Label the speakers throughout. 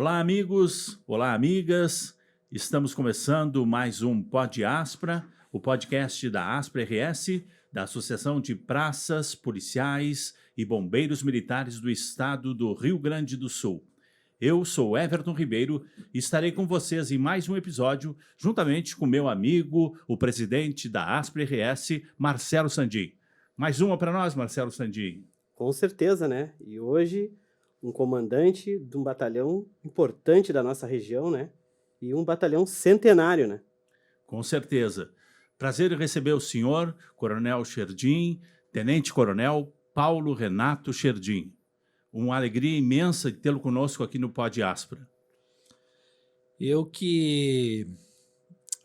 Speaker 1: Olá, amigos, olá, amigas. Estamos começando mais um Pod Aspra, o podcast da Aspra RS, da Associação de Praças, Policiais e Bombeiros Militares do Estado do Rio Grande do Sul. Eu sou Everton Ribeiro e estarei com vocês em mais um episódio, juntamente com meu amigo, o presidente da Aspra RS, Marcelo Sandin. Mais uma para nós, Marcelo Sandin.
Speaker 2: Com certeza, né? E hoje, um comandante de um batalhão importante da nossa região, né? E um batalhão centenário, né?
Speaker 1: Com certeza. Prazer em receber o senhor, Coronel Sherdim, Tenente Coronel Paulo Renato Sherdim. Uma alegria imensa de tê-lo conosco aqui no Pod Aspra.
Speaker 3: Eu que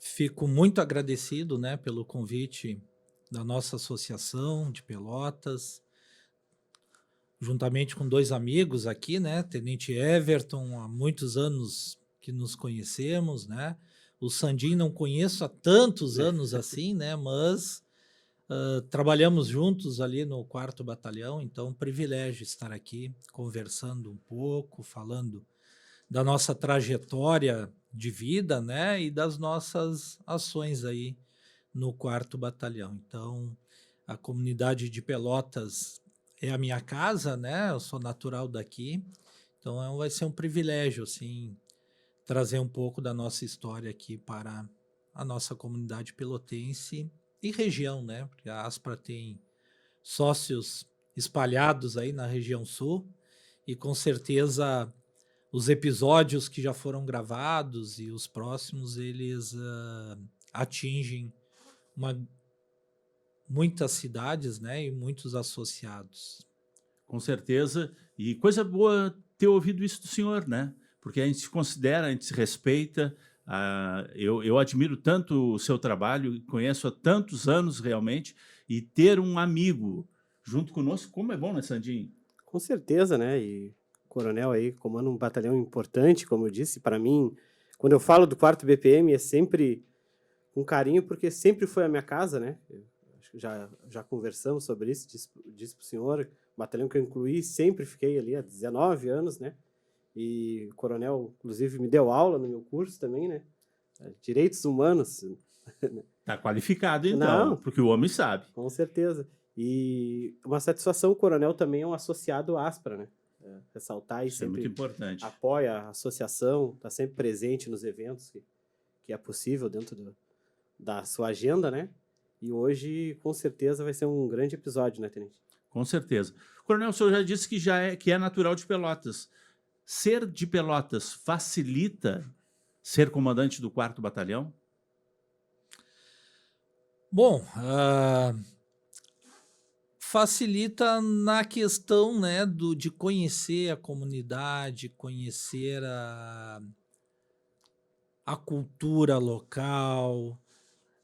Speaker 3: fico muito agradecido, né, pelo convite da nossa associação de Pelotas, juntamente com dois amigos aqui, né, Tenente Everton, há muitos anos que nos conhecemos, né, o Sandin não conheço há tantos anos assim, né, mas trabalhamos juntos ali no 4º Batalhão, então privilégio estar aqui conversando um pouco, falando da nossa trajetória de vida, né, e das nossas ações aí no 4º Batalhão. Então, a comunidade de Pelotas é a minha casa, né, eu sou natural daqui, então vai ser um privilégio, assim, trazer um pouco da nossa história aqui para a nossa comunidade pelotense e região, né, porque a Aspra tem sócios espalhados aí na região sul e com certeza os episódios que já foram gravados e os próximos, eles atingem muitas cidades, né, e muitos associados.
Speaker 1: Com certeza. E coisa boa ter ouvido isso do senhor, né? Porque a gente se considera, a gente se respeita. Eu admiro tanto o seu trabalho, conheço há tantos anos realmente, e ter um amigo junto conosco, como é bom, né, Sandinho?
Speaker 2: Com certeza, né? E o coronel aí comanda um batalhão importante, como eu disse, para mim, quando eu falo do 4º BPM, é sempre com carinho, porque sempre foi a minha casa, né? Acho que já conversamos sobre isso, disse para o senhor, batalhão que eu incluí, sempre fiquei ali há 19 anos, né? E o coronel, inclusive, me deu aula no meu curso também, né? Direitos Humanos.
Speaker 1: Está qualificado, então,
Speaker 2: Não,
Speaker 1: porque o homem sabe.
Speaker 2: com certeza. E uma satisfação, o coronel também é um associado Aspra, né? Ressaltar e
Speaker 1: Isso é
Speaker 2: sempre
Speaker 1: muito importante.
Speaker 2: apoia a associação, está sempre presente nos eventos que é possível dentro da sua agenda, né? E hoje, com certeza, vai ser um grande episódio, né, Tenente?
Speaker 1: Com certeza. Coronel, o senhor já disse que é natural de Pelotas. Ser de Pelotas facilita ser comandante do 4º Batalhão?
Speaker 3: Bom, facilita na questão, né, de conhecer a comunidade, conhecer a cultura local,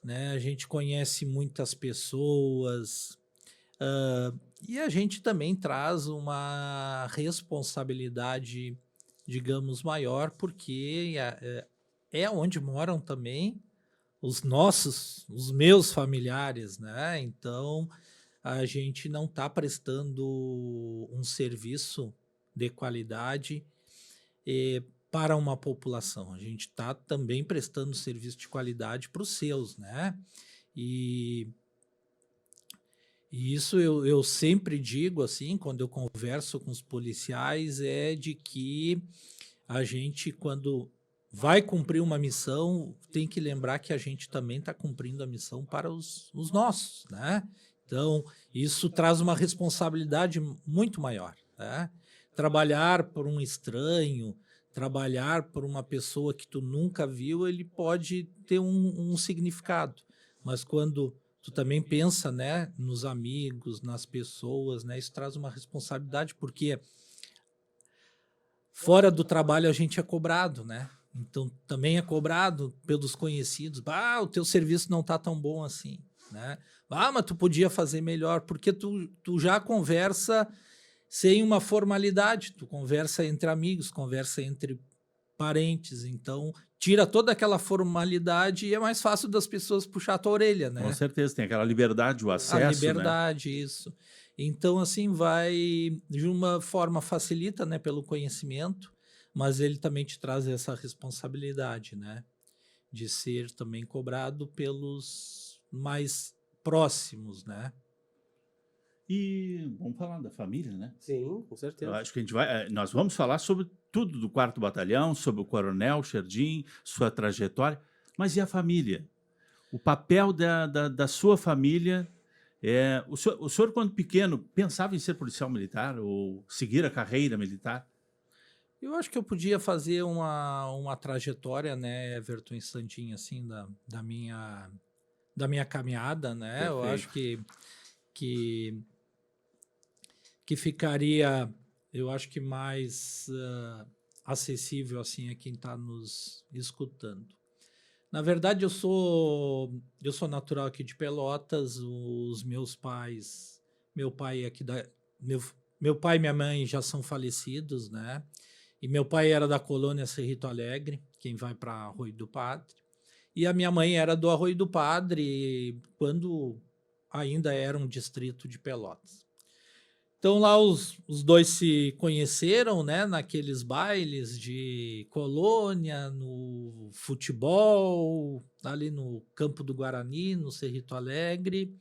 Speaker 3: né? A gente conhece muitas pessoas, e a gente também traz uma responsabilidade, digamos, maior, porque é onde moram também os meus familiares, né? Então, a gente não está prestando um serviço de qualidade para uma população. A gente está também prestando serviço de qualidade para os seus, né? E isso eu sempre digo, assim, quando eu converso com os policiais, é de que a gente, quando vai cumprir uma missão, tem que lembrar que a gente também está cumprindo a missão para os nossos, né? Então, isso traz uma responsabilidade muito maior, né? Trabalhar por um estranho, trabalhar por uma pessoa que tu nunca viu, ele pode ter um significado, mas quando tu também pensa, né, nos amigos, nas pessoas, né, isso traz uma responsabilidade, porque fora do trabalho a gente é cobrado, né? Então também é cobrado pelos conhecidos. Ah, o teu serviço não tá tão bom assim, né? Ah, mas tu podia fazer melhor, porque tu já conversa sem uma formalidade, tu conversa entre amigos, conversa entre parentes, então tira toda aquela formalidade e é mais fácil das pessoas puxar a tua orelha, né?
Speaker 1: Com certeza, tem aquela liberdade, o acesso,
Speaker 3: A liberdade, né? Isso. Então, assim, vai de uma forma facilita, né, pelo conhecimento, mas ele também te traz essa responsabilidade, né? De ser também cobrado pelos mais próximos, né?
Speaker 1: E vamos falar da família, né?
Speaker 2: Sim, com
Speaker 1: Eu
Speaker 2: certeza.
Speaker 1: acho que nós vamos falar sobre tudo do 4º Batalhão, sobre o Coronel Xerdim, sua trajetória, mas e a família? O papel da sua família. O senhor, quando pequeno, pensava em ser policial militar ou seguir a carreira militar?
Speaker 3: Eu acho que eu podia fazer uma trajetória, né, Everton e Santinho, assim, da minha caminhada, né? Eu acho
Speaker 1: Perfeito.
Speaker 3: que, que ficaria, eu acho que mais acessível, assim, a quem está nos escutando. Na verdade, eu sou natural aqui de Pelotas, os meus pais, meu pai é aqui meu pai e minha mãe já são falecidos, né? E meu pai era da colônia Cerrito Alegre, quem vai para Arroio do Padre. E a minha mãe era do Arroio do Padre, quando ainda era um distrito de Pelotas. Então lá os dois se conheceram, né, naqueles bailes de colônia, no futebol, ali no Campo do Guarani, no Cerrito Alegre,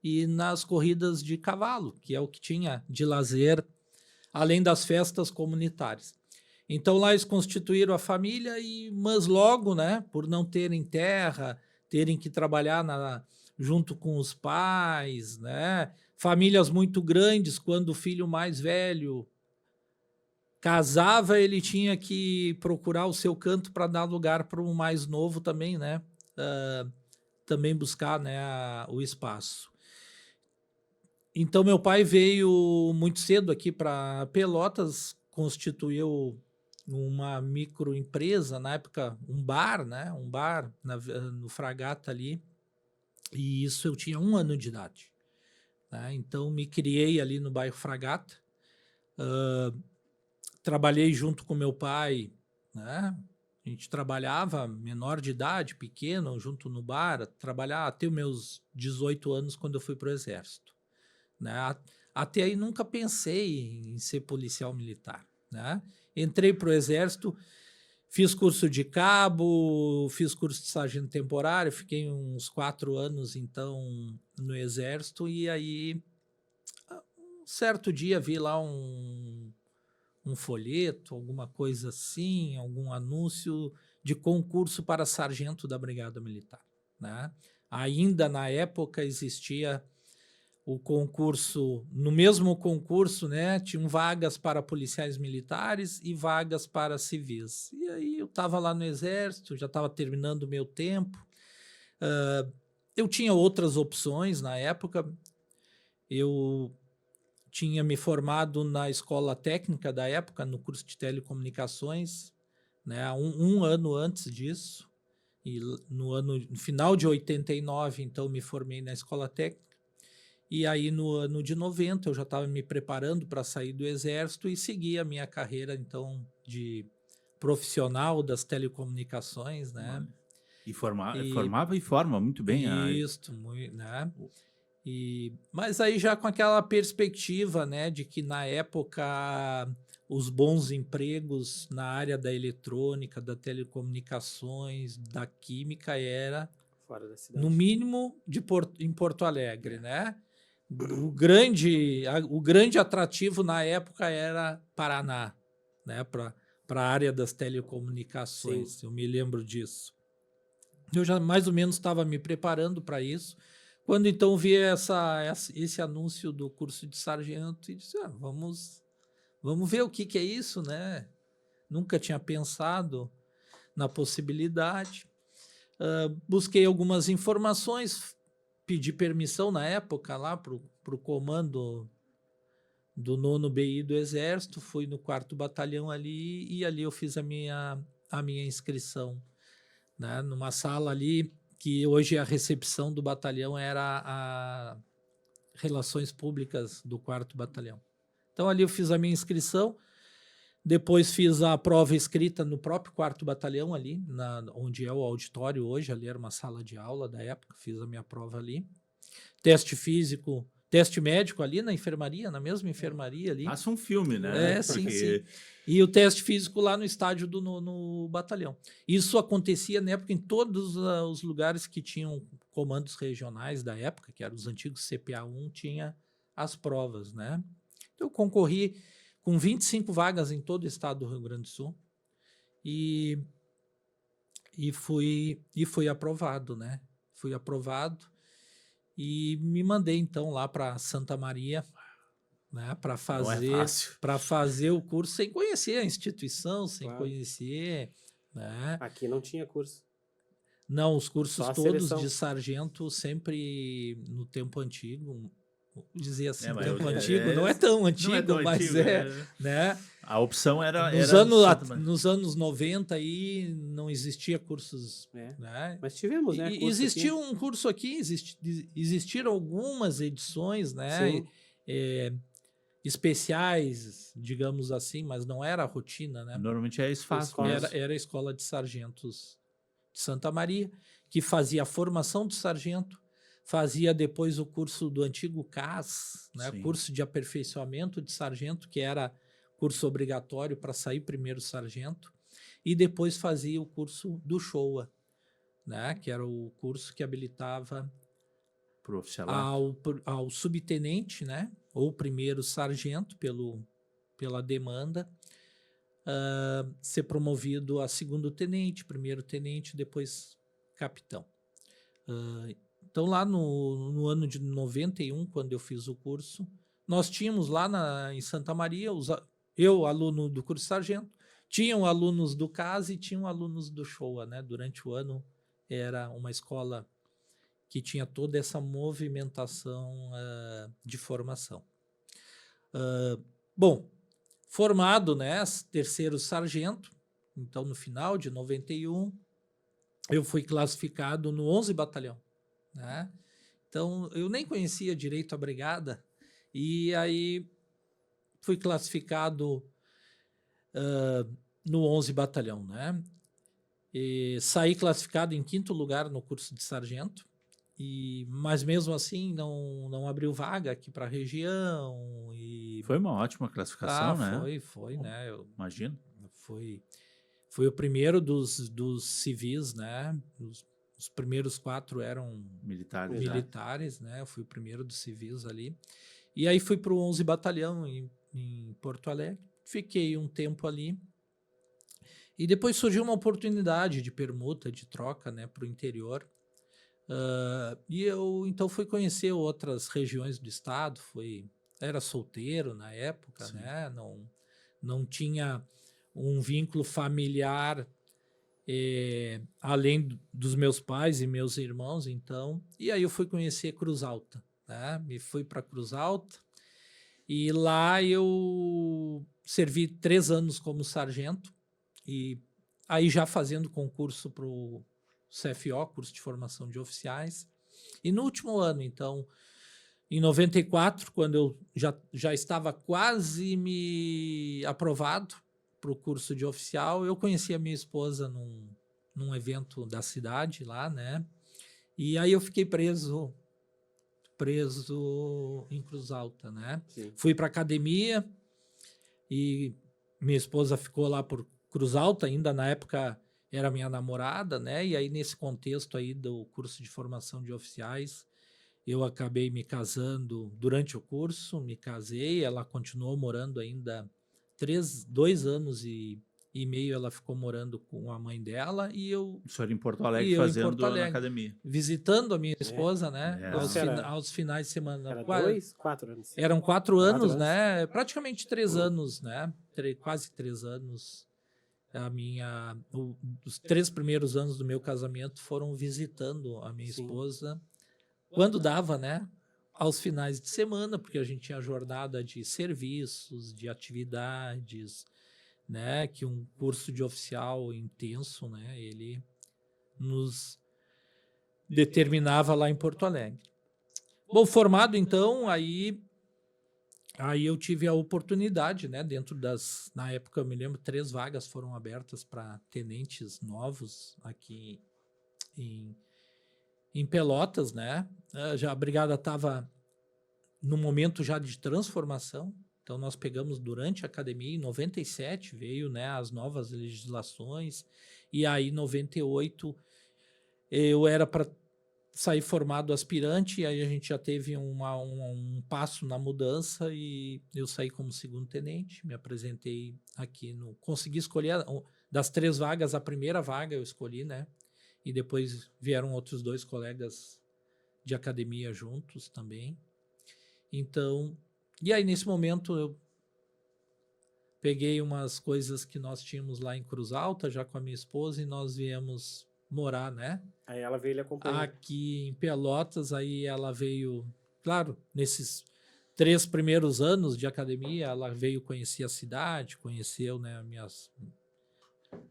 Speaker 3: e nas corridas de cavalo, que é o que tinha de lazer, além das festas comunitárias. Então lá eles constituíram a família, mas logo, né, por não terem terra, terem que trabalhar junto com os pais, né, famílias muito grandes, quando o filho mais velho casava, ele tinha que procurar o seu canto para dar lugar para o mais novo também, né, também buscar, né, o espaço. Então meu pai veio muito cedo aqui para Pelotas, constituiu uma microempresa, na época um bar, né? Um bar no Fragata ali, e isso eu tinha 1 ano de idade. Né? Então me criei ali no bairro Fragata, trabalhei junto com meu pai, né? A gente trabalhava menor de idade, pequeno, junto no bar, trabalhar até os meus 18 anos quando eu fui para o Exército. Né? Até aí nunca pensei em ser policial militar. Né? Entrei para o Exército, fiz curso de cabo, fiz curso de sargento temporário, fiquei uns 4 anos então no Exército e aí um certo dia vi lá um folheto, alguma coisa assim, algum anúncio de concurso para sargento da Brigada Militar. Né? Ainda na época existia o concurso, no mesmo concurso, né, tinham vagas para policiais militares e vagas para civis. E aí eu estava lá no Exército, já estava terminando o meu tempo. Eu tinha outras opções na época. Eu tinha me formado na escola técnica da época, no curso de telecomunicações, né, um ano antes disso. E no final de 89, então, me formei na escola técnica. E aí, no ano de 90, eu já estava me preparando para sair do Exército e seguir a minha carreira, então, de profissional das telecomunicações, né? E
Speaker 1: Formava e forma muito bem.
Speaker 3: isso, né? Mas aí já com aquela perspectiva, né, de que na época os bons empregos na área da eletrônica, da telecomunicações, da química era,
Speaker 2: Fora da cidade.
Speaker 3: no mínimo, em Porto Alegre, né? O grande atrativo na época era Paraná, né, para a área das telecomunicações.
Speaker 2: Sim.
Speaker 3: Eu me lembro disso. Eu já mais ou menos estava me preparando para isso, quando então vi esse anúncio do curso de sargento e disse, vamos ver o que é isso, né? Nunca tinha pensado na possibilidade. Busquei algumas informações, pedi permissão na época lá para o comando do 9º BI do Exército, fui no 4º Batalhão ali e ali eu fiz a minha inscrição, né, numa sala ali que hoje a recepção do batalhão era a Relações Públicas do 4º Batalhão. Então ali eu fiz a minha inscrição, depois fiz a prova escrita no próprio 4º Batalhão ali, onde é o auditório hoje, ali era uma sala de aula da época, fiz a minha prova ali. Teste físico teste médico ali na enfermaria, na mesma enfermaria ali.
Speaker 1: Passa um filme, né?
Speaker 3: Sim. E o teste físico lá no estádio no batalhão. Isso acontecia na época em todos os lugares que tinham comandos regionais da época, que eram os antigos CPA1, tinha as provas, né? Então, eu concorri com 25 vagas em todo o estado do Rio Grande do Sul e fui aprovado, né? Fui aprovado e me mandei, então, lá para Santa Maria, né, para fazer o curso sem conhecer a instituição, sem conhecer, né?
Speaker 2: Aqui não tinha curso.
Speaker 3: Não, os cursos
Speaker 2: Só a
Speaker 3: todos
Speaker 2: seleção.
Speaker 3: de sargento sempre no tempo antigo, dizer assim,
Speaker 1: mas
Speaker 3: tempo antigo, não é tão antigo, mas
Speaker 1: antigo,
Speaker 3: né?
Speaker 1: A opção era...
Speaker 3: Nos anos 90 aí não existia cursos, né?
Speaker 2: Mas tivemos, né?
Speaker 3: Existia um curso aqui, existiram algumas edições, né?
Speaker 2: Sim.
Speaker 3: Especiais, digamos assim, mas não era a rotina, né?
Speaker 1: Normalmente é esfácil.
Speaker 3: Era a escola de sargentos de Santa Maria, que fazia a formação do sargento, fazia depois o curso do antigo CAS, né? Curso de aperfeiçoamento de sargento, que era curso obrigatório para sair primeiro sargento, e depois fazia o curso do Showa, né? Que era o curso que habilitava
Speaker 1: pro oficialato.
Speaker 3: ao subtenente, né? Ou primeiro sargento pela demanda, ser promovido a segundo tenente, primeiro tenente, depois capitão. Então, lá no ano de 91, quando eu fiz o curso, nós tínhamos lá em Santa Maria, eu, aluno do curso sargento, tinham alunos do CAS e tinham alunos do Showa, né? Durante o ano era uma escola que tinha toda essa movimentação de formação. Bom, formado, né, terceiro sargento, então no final de 91, eu fui classificado no 11 Batalhão, né? Então, eu nem conhecia direito a brigada, e aí fui classificado no 11 Batalhão, né? E saí classificado em 5º lugar no curso de sargento, mas mesmo assim não abriu vaga aqui para a região.
Speaker 1: Foi uma ótima classificação, né?
Speaker 3: Foi, né?
Speaker 1: Imagino.
Speaker 3: Foi o primeiro dos civis, né? Os primeiros 4 eram militares, né? Eu fui o primeiro dos civis ali. E aí fui para o 11 Batalhão em Porto Alegre. Fiquei um tempo ali. E depois surgiu uma oportunidade de permuta, de troca, né? Para o interior. E eu então fui conhecer outras regiões do estado, era solteiro na época, né? Não tinha um vínculo familiar além dos meus pais e meus irmãos, então. E aí eu fui conhecer Cruz Alta, né? Me fui para Cruz Alta e lá eu servi 3 anos como sargento e aí já fazendo concurso para o CFO, curso de formação de oficiais. E no último ano, então, em 94, quando eu já estava quase me aprovado para o curso de oficial, eu conheci a minha esposa num evento da cidade lá, né? E aí eu fiquei preso em Cruz Alta, né?
Speaker 2: Sim.
Speaker 3: Fui para academia e minha esposa ficou lá por Cruz Alta, ainda na época era minha namorada, né? E aí nesse contexto aí do curso de formação de oficiais, eu acabei me casando durante o curso, me casei, ela continuou morando ainda 2 anos e meio, ela ficou morando com a mãe dela e eu...
Speaker 1: O senhor em Porto Alegre fazendo na academia.
Speaker 3: Visitando a minha esposa, né? Aos finais de semana.
Speaker 2: Era 4 anos.
Speaker 3: Eram 4 anos, né? Praticamente 3 anos, né? Quase 3 anos. Os 3 primeiros anos do meu casamento foram visitando a minha esposa quando dava, né? Aos finais de semana, porque a gente tinha jornada de serviços, de atividades, né? Que um curso de oficial intenso, né? Ele nos determinava lá em Porto Alegre. Bom, formado então, aí eu tive a oportunidade, né, na época eu me lembro, 3 vagas foram abertas para tenentes novos aqui em Pelotas, né? Já a brigada estava no momento já de transformação. Então, nós pegamos durante a academia, em 97 veio, né, as novas legislações, e aí em 98 eu era para sair formado aspirante, e aí a gente já teve um passo na mudança, e eu saí como segundo tenente, me apresentei aqui, consegui escolher, das 3 vagas, a primeira vaga eu escolhi, né, e depois vieram outros 2 colegas de academia juntos também. Então, e aí nesse momento eu peguei umas coisas que nós tínhamos lá em Cruz Alta, já com a minha esposa, e nós viemos morar, né?
Speaker 2: Aí ela veio lhe acompanhar.
Speaker 3: Aqui em Pelotas, aí ela veio, claro, nesses 3 primeiros anos de academia, ela veio conhecer a cidade, conheceu, né,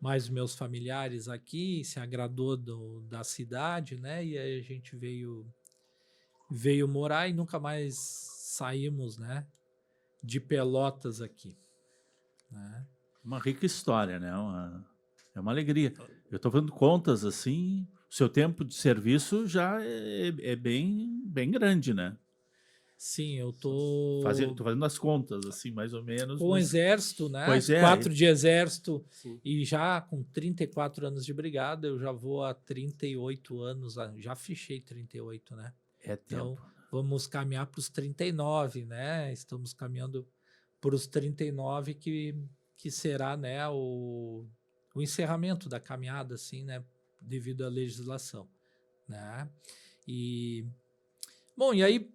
Speaker 3: mais meus familiares aqui, se agradou da cidade, né? E aí a gente veio morar e nunca mais saímos, né, de Pelotas aqui, né?
Speaker 1: Uma rica história, né? É uma alegria. Eu estou fazendo contas assim, o seu tempo de serviço já é bem grande, né?
Speaker 3: Sim, eu tô
Speaker 1: fazendo as contas, assim, mais ou menos.
Speaker 3: com o exército, né?
Speaker 1: Pois é.
Speaker 3: 4 de exército.
Speaker 2: Sim.
Speaker 3: E já com 34 anos de brigada, eu já vou há 38 anos, já fichei 38, né?
Speaker 1: É tempo.
Speaker 3: Então, vamos caminhar para os 39, né? Estamos caminhando para os 39, que será, né, o encerramento da caminhada, assim, né, devido à legislação, né? E, bom, e aí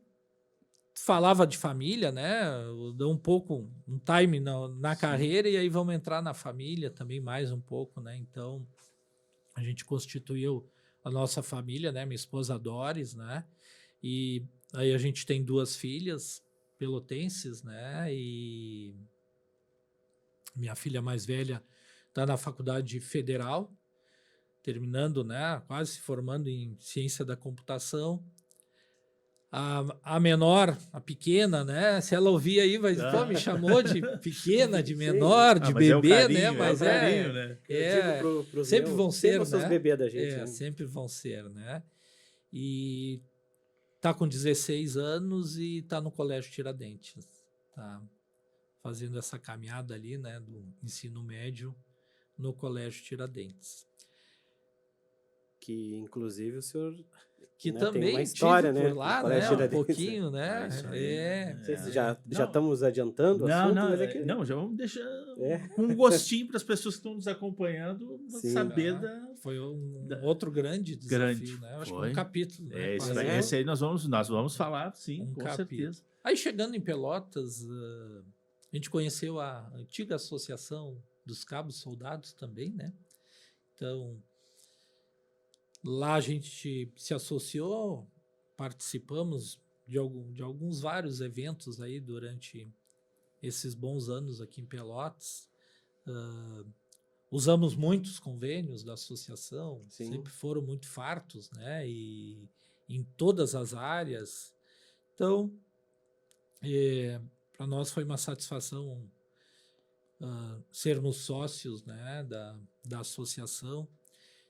Speaker 3: falava de família, né? Eu dou um time na carreira, e aí vamos entrar na família também mais um pouco, né? Então, a gente constituiu a nossa família, né? Minha esposa Doris, né? E aí a gente tem 2 filhas pelotenses, né? E minha filha mais velha está na faculdade federal, terminando, né? Quase se formando em ciência da computação. A menor, a pequena, né? Se ela ouvir aí, vai dizer, pô, me chamou de pequena, de menor, de
Speaker 1: mas
Speaker 3: bebê,
Speaker 1: é o carinho,
Speaker 3: né? Mas
Speaker 1: carinho, né?
Speaker 2: Eu digo pros
Speaker 3: sempre
Speaker 2: meus,
Speaker 3: vão ser,
Speaker 2: sempre
Speaker 3: né?
Speaker 2: os bebês da gente. né?
Speaker 3: Sempre vão ser, né? E tá com 16 anos e tá no Colégio Tiradentes. Tá fazendo essa caminhada ali, né, do ensino médio no Colégio Tiradentes.
Speaker 2: Que, inclusive, o senhor...
Speaker 3: Que
Speaker 2: né,
Speaker 3: também
Speaker 2: tem uma história,
Speaker 3: tive
Speaker 2: né?
Speaker 3: por lá,
Speaker 2: no Colégio
Speaker 3: né, um
Speaker 2: Tiradentes.
Speaker 3: pouquinho, né?
Speaker 1: Isso aí,
Speaker 2: Não sei se
Speaker 1: Não.
Speaker 2: já estamos adiantando o
Speaker 1: Não,
Speaker 2: assunto,
Speaker 1: não,
Speaker 2: mas é que...
Speaker 1: não, já vamos deixar
Speaker 2: É.
Speaker 1: com um gostinho para as pessoas que estão nos acompanhando
Speaker 2: Sim.
Speaker 1: saber da...
Speaker 3: Foi outro grande desafio, né? Eu acho que
Speaker 1: foi.
Speaker 3: um capítulo, né?
Speaker 1: Isso
Speaker 3: Quase.
Speaker 1: aí, esse aí nós vamos falar, sim,
Speaker 3: Um
Speaker 1: com
Speaker 3: capítulo.
Speaker 1: certeza.
Speaker 3: Aí chegando em Pelotas, a gente conheceu a antiga Associação dos Cabos Soldados também, né? Então, lá a gente se associou, participamos de alguns vários eventos aí durante esses bons anos aqui em Pelotas. Usamos muitos convênios da associação,
Speaker 2: Sim.
Speaker 3: sempre foram muito fartos, né? E em todas as áreas. Então, para nós foi uma satisfação sermos sócios, né, da associação.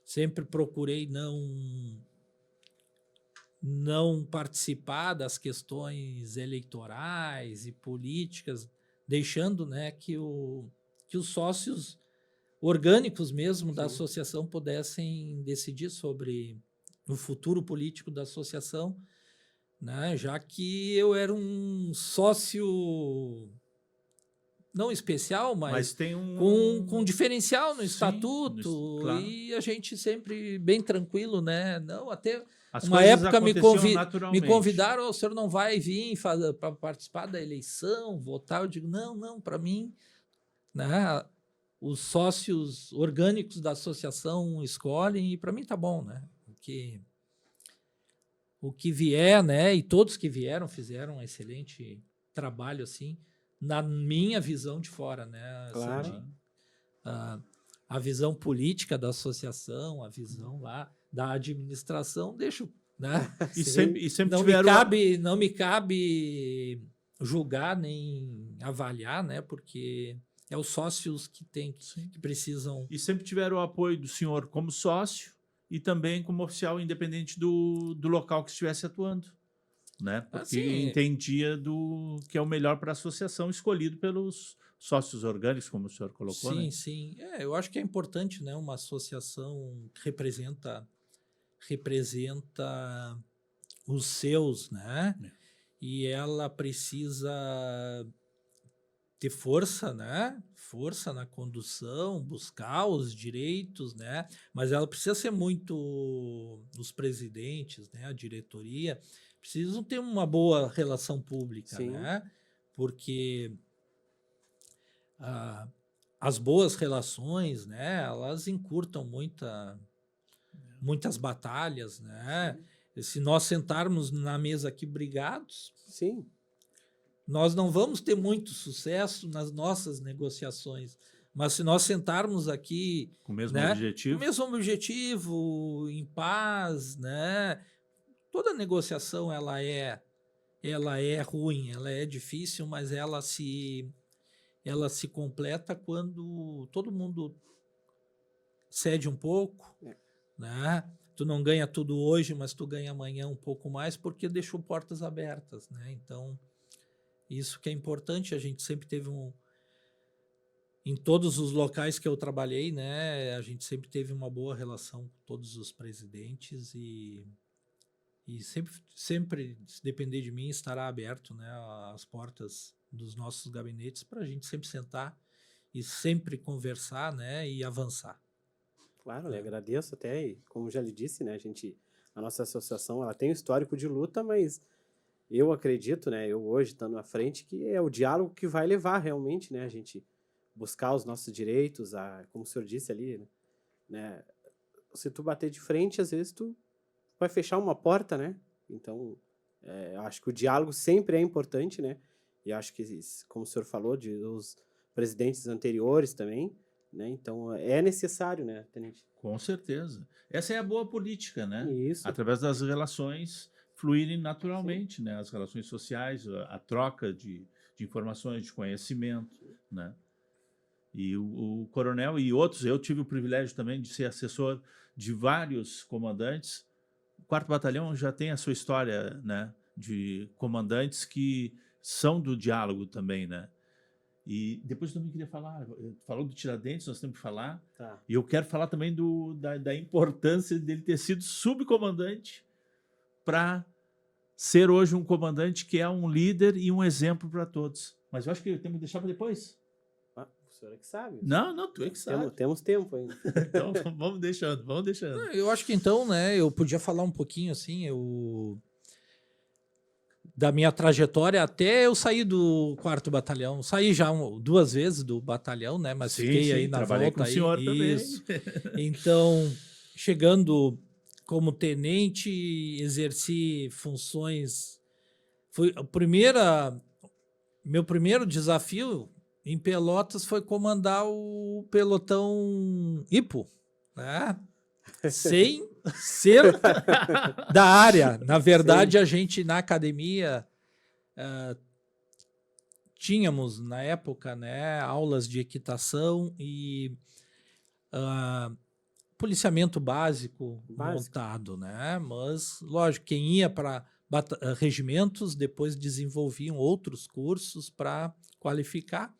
Speaker 3: Sempre procurei não participar das questões eleitorais e políticas, deixando, né, que os sócios orgânicos mesmo da
Speaker 2: Sim.
Speaker 3: associação pudessem decidir sobre o futuro político da associação, né, já que eu era um sócio não especial, mas
Speaker 1: tem um...
Speaker 3: com diferencial no
Speaker 1: Sim,
Speaker 3: estatuto,
Speaker 1: claro.
Speaker 3: e a gente sempre bem tranquilo, né? Não, até
Speaker 1: As
Speaker 3: uma
Speaker 1: coisas
Speaker 3: época me
Speaker 1: aconteciam naturalmente.
Speaker 3: convidaram, o senhor não vai vir para participar da eleição, votar? Eu digo, não, para mim, né, os sócios orgânicos da associação escolhem, e para mim tá bom, né? O que vier, né? E todos que vieram fizeram um excelente trabalho, assim, na minha visão de fora, né?
Speaker 2: Claro.
Speaker 3: Sandinho? A visão política da associação, a visão lá da administração, deixo, né?
Speaker 1: E sempre
Speaker 3: Não
Speaker 1: tiveram...
Speaker 3: me cabe julgar nem avaliar, né? Porque é os sócios que precisam.
Speaker 1: E sempre tiveram o apoio do senhor como sócio e também como oficial independente do local que estivesse atuando. né? Porque
Speaker 3: Assim,
Speaker 1: entendia que é o melhor para a associação, escolhido pelos sócios orgânicos, como o senhor colocou,
Speaker 3: sim,
Speaker 1: né?
Speaker 3: sim. Eu acho que é importante, né? Uma associação que representa os seus, né?
Speaker 1: É.
Speaker 3: E ela precisa ter força, né? Força na condução, buscar os direitos, né? Mas ela precisa ser muito, os presidentes, né? A diretoria precisam ter uma boa relação pública,
Speaker 2: Sim.
Speaker 3: né? Porque as boas relações, né? Elas encurtam muitas batalhas, né? E se nós sentarmos na mesa aqui brigados,
Speaker 2: Sim.
Speaker 3: nós não vamos ter muito sucesso nas nossas negociações. Mas se nós sentarmos aqui,
Speaker 1: Com o mesmo
Speaker 3: né, com
Speaker 1: objetivo.
Speaker 3: o mesmo objetivo, em paz, né, toda negociação ela é ruim, ela é difícil, mas ela se completa quando todo mundo cede um pouco,
Speaker 2: É.
Speaker 3: né? Tu não ganha tudo hoje, mas tu ganha amanhã um pouco mais porque deixou portas abertas, né? Então, isso que é importante, a gente sempre teve em todos os locais que eu trabalhei, né, a gente sempre teve uma boa relação com todos os presidentes e sempre, se depender de mim, estará aberto, né, as portas dos nossos gabinetes para a gente sempre sentar e sempre conversar, né, e avançar.
Speaker 2: Claro, eu agradeço até, e como já lhe disse, né, a nossa associação, ela tem um histórico de luta, mas eu acredito, né, eu hoje estando à frente, que é o diálogo que vai levar realmente, né, a gente buscar os nossos direitos, como o senhor disse ali, né, se tu bater de frente, às vezes tu vai fechar uma porta, né, então, eu acho que o diálogo sempre é importante, né, e acho que, como o senhor falou, os presidentes anteriores também, né, então é necessário, né, tenente?
Speaker 1: Com certeza. Essa é a boa política, né?
Speaker 2: Isso.
Speaker 1: Através das relações fluírem naturalmente, né? As relações sociais, a troca de informações, de conhecimento, né? E o coronel e outros, eu tive o privilégio também de ser assessor de vários comandantes. O 4º Batalhão já tem a sua história, né? De comandantes que são do diálogo também, né? E depois eu também queria falar, falou do Tiradentes, nós temos que falar,
Speaker 2: Tá.
Speaker 1: e eu quero falar também da importância dele ter sido subcomandante para ser hoje um comandante que é um líder e um exemplo para todos. Mas eu acho que temos que deixar para depois.
Speaker 2: O senhor é que sabe.
Speaker 1: Não, tu é que sabe.
Speaker 2: Temos tempo ainda.
Speaker 1: Então vamos deixando.
Speaker 3: Eu acho que então, né, eu podia falar um pouquinho assim, da minha trajetória até eu sair do 4º Batalhão. Saí já 2 vezes do batalhão, né? Mas
Speaker 1: Sim,
Speaker 3: fiquei
Speaker 1: sim,
Speaker 3: aí na
Speaker 1: trabalhei
Speaker 3: volta
Speaker 1: com o
Speaker 3: aí.
Speaker 1: senhor
Speaker 3: Isso.
Speaker 1: também.
Speaker 3: Então, chegando como tenente, exerci funções. Meu primeiro desafio em Pelotas foi comandar o pelotão Ipo, né? Sem ser da área. Na verdade, a gente na academia tínhamos na época, né, aulas de equitação e policiamento básico montado, né? Mas lógico, quem ia para regimentos depois desenvolviam outros cursos para qualificar,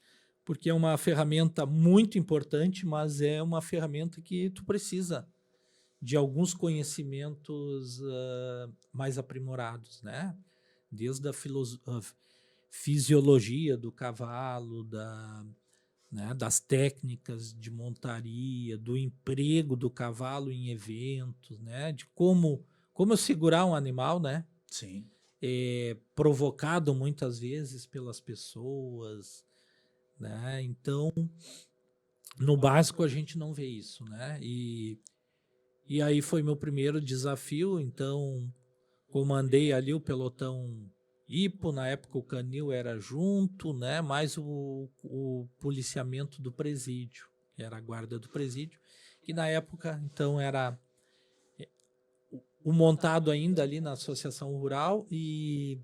Speaker 3: porque é uma ferramenta muito importante, mas é uma ferramenta que tu precisa de alguns conhecimentos mais aprimorados, né? Desde a fisiologia do cavalo, né, das técnicas de montaria, do emprego do cavalo em eventos, né? De como eu segurar um animal, né?
Speaker 1: Sim.
Speaker 3: Provocado muitas vezes pelas pessoas, né? Então, no básico a gente não vê isso, né? E aí foi meu primeiro desafio, então comandei ali o pelotão Ipo, na época o canil era junto, né? Mais o policiamento do presídio, que era a guarda do presídio, que na época então era o montado ainda ali na associação rural e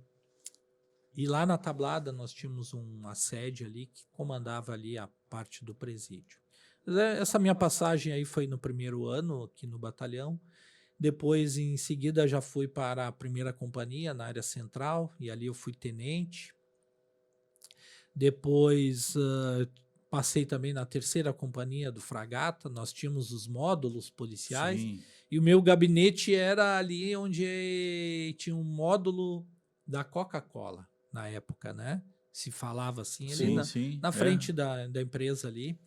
Speaker 3: lá na Tablada nós tínhamos uma sede ali que comandava ali a parte do presídio. Essa minha passagem aí foi no primeiro ano aqui no batalhão. Depois, em seguida, já fui para a primeira companhia, na área central, e ali eu fui tenente. Depois, passei também na terceira companhia do Fragata, nós tínhamos os módulos policiais,
Speaker 1: Sim.
Speaker 3: e o meu gabinete era ali onde tinha um módulo da Coca-Cola, na época, né? Se falava assim, ali
Speaker 1: Sim, sim.
Speaker 3: na frente da empresa ali.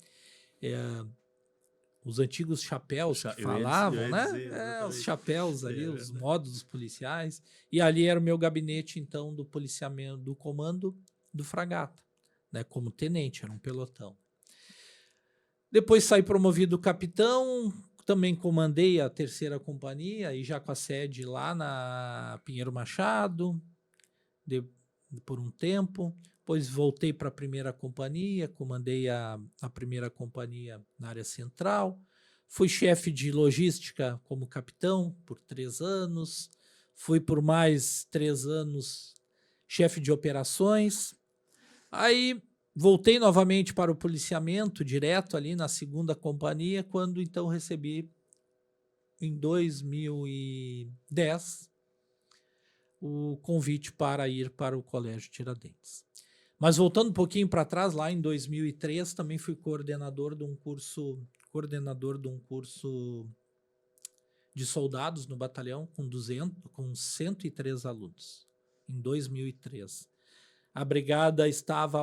Speaker 3: Os antigos chapéus que falavam,
Speaker 1: eu ia
Speaker 3: né?
Speaker 1: dizer,
Speaker 3: Os
Speaker 1: exatamente.
Speaker 3: chapéus ali,
Speaker 1: É
Speaker 3: os
Speaker 1: verdade.
Speaker 3: módulos policiais. E ali era o meu gabinete, então, do policiamento, do comando do Fragata, né? Como tenente, era um pelotão. Depois saí promovido capitão, também comandei a terceira companhia, e já com a sede lá na Pinheiro Machado, por um tempo. Depois voltei para a primeira companhia, comandei a primeira companhia na área central. Fui chefe de logística como capitão por 3 anos. Fui por mais 3 anos chefe de operações. Aí voltei novamente para o policiamento direto ali na segunda companhia, quando então recebi em 2010 o convite para ir para o Colégio Tiradentes. Mas voltando um pouquinho para trás, lá em 2003, também fui coordenador de um curso de soldados no batalhão com 103 alunos, em 2003. A brigada estava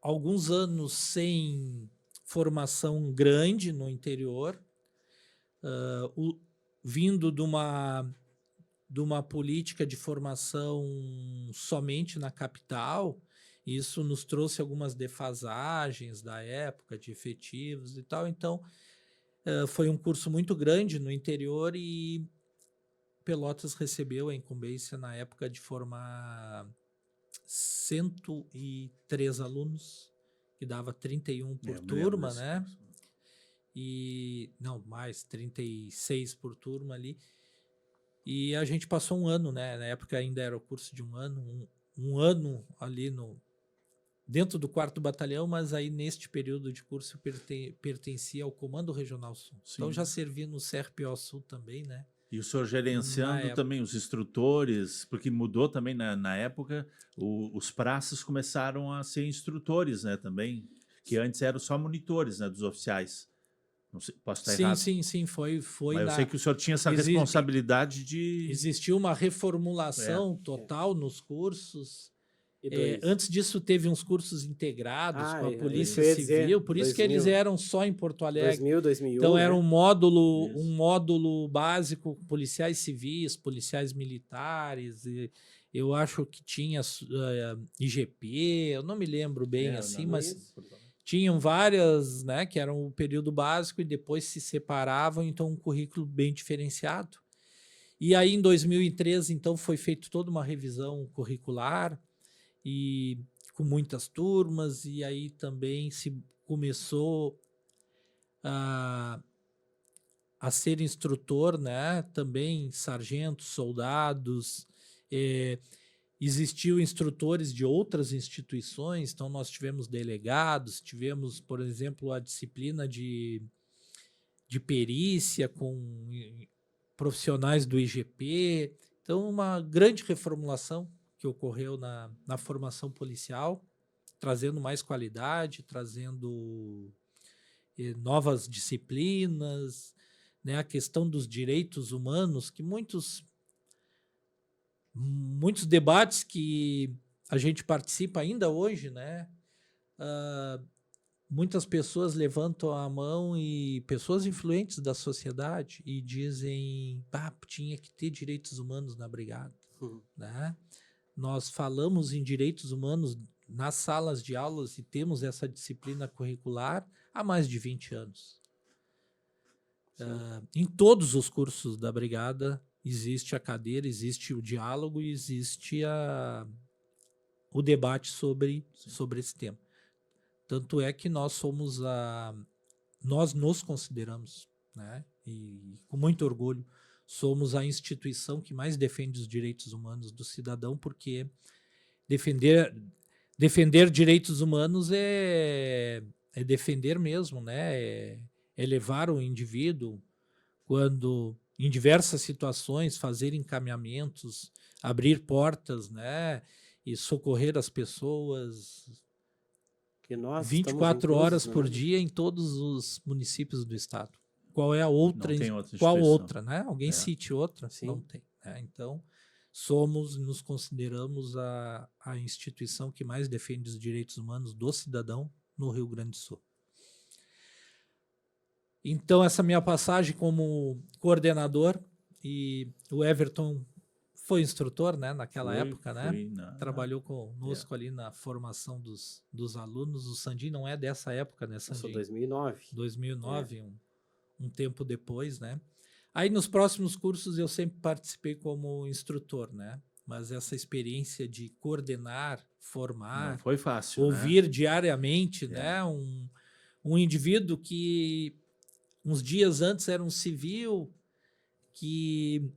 Speaker 3: alguns anos sem formação grande no interior, vindo de uma política de formação somente na capital. Isso nos trouxe algumas defasagens da época de efetivos e tal. Então, foi um curso muito grande no interior, e Pelotas recebeu a incumbência na época de formar 103 alunos, que dava 31 por
Speaker 1: Eu me lembro
Speaker 3: turma,
Speaker 1: desse
Speaker 3: né?
Speaker 1: curso.
Speaker 3: E não, mais 36 por turma ali. E a gente passou um ano, né? Na época ainda era o curso de um ano, um ano ali dentro do 4º Batalhão, mas aí neste período de curso eu pertencia ao Comando Regional Sul.
Speaker 1: Sim.
Speaker 3: Então já servi no CRPO Sul também, né?
Speaker 1: E o senhor
Speaker 3: Na
Speaker 1: gerenciando
Speaker 3: época.
Speaker 1: também os instrutores, porque mudou também na época, os praças começaram a ser instrutores, né, também, que antes eram só monitores, né, dos oficiais. Não sei, posso estar
Speaker 3: Sim,
Speaker 1: errado.
Speaker 3: sim, foi
Speaker 1: Mas eu sei que o senhor tinha essa
Speaker 3: Exi-
Speaker 1: responsabilidade de...
Speaker 3: Existiu uma reformulação total nos cursos.
Speaker 2: E
Speaker 3: Antes disso, teve uns cursos integrados com a
Speaker 2: isso
Speaker 3: Polícia
Speaker 2: eu ia dizer,
Speaker 3: Civil, por isso que eles
Speaker 2: 2000,
Speaker 3: eram só em Porto Alegre.
Speaker 2: 2000, 2001,
Speaker 3: Então era
Speaker 2: né?
Speaker 1: Isso.
Speaker 3: um módulo básico, policiais civis, policiais militares, e eu acho que tinha IGP, eu não me lembro bem assim, mas tinham várias, né, que eram o período básico e depois se separavam, então um currículo bem diferenciado. E aí em 2013, então, foi feita toda uma revisão curricular, e com muitas turmas, e aí também se começou a ser instrutor, né? Também sargentos, soldados, existiu instrutores de outras instituições, então nós tivemos delegados, tivemos, por exemplo, a disciplina de perícia com profissionais do IGP, então uma grande reformulação que ocorreu na formação policial, trazendo mais qualidade, trazendo novas disciplinas, né, a questão dos direitos humanos, que muitos debates que a gente participa ainda hoje, né, muitas pessoas levantam a mão, e pessoas influentes da sociedade, e dizem, tinha que ter direitos humanos na brigada, né? Nós falamos em direitos humanos nas salas de aulas e temos essa disciplina curricular há mais de 20 anos. Em todos os cursos da brigada existe a cadeira, existe o diálogo e existe o debate sobre esse tema. Tanto é que nós nos consideramos, né, e com muito orgulho, somos a instituição que mais defende os direitos humanos do cidadão, porque defender direitos humanos é defender mesmo, né? É levar o indivíduo, quando em diversas situações, fazer encaminhamentos, abrir portas, né, e socorrer as pessoas
Speaker 2: Que nós estamos
Speaker 3: 24
Speaker 2: inclusos,
Speaker 3: horas por
Speaker 2: né?
Speaker 3: dia em todos os municípios do estado. Qual é a outra?
Speaker 1: Não tem outra
Speaker 3: Qual
Speaker 1: instituição.
Speaker 3: outra, né? Alguém
Speaker 1: É.
Speaker 3: cite outra?
Speaker 2: Sim.
Speaker 3: Não tem. Né? Então, nos consideramos a instituição que mais defende os direitos humanos do cidadão no Rio Grande do Sul. Então, essa minha passagem como coordenador, e o Everton foi instrutor, né, naquela época, né? Trabalhou conosco ali na formação dos alunos. O Sandin não é dessa época, né, Sandin?
Speaker 2: Eu sou 2009.
Speaker 3: 2009, um tempo depois, né? Aí nos próximos cursos eu sempre participei como instrutor, né? Mas essa experiência de coordenar, formar,
Speaker 1: Não foi fácil,
Speaker 3: ouvir diariamente, né? Um indivíduo que uns dias antes era um civil, que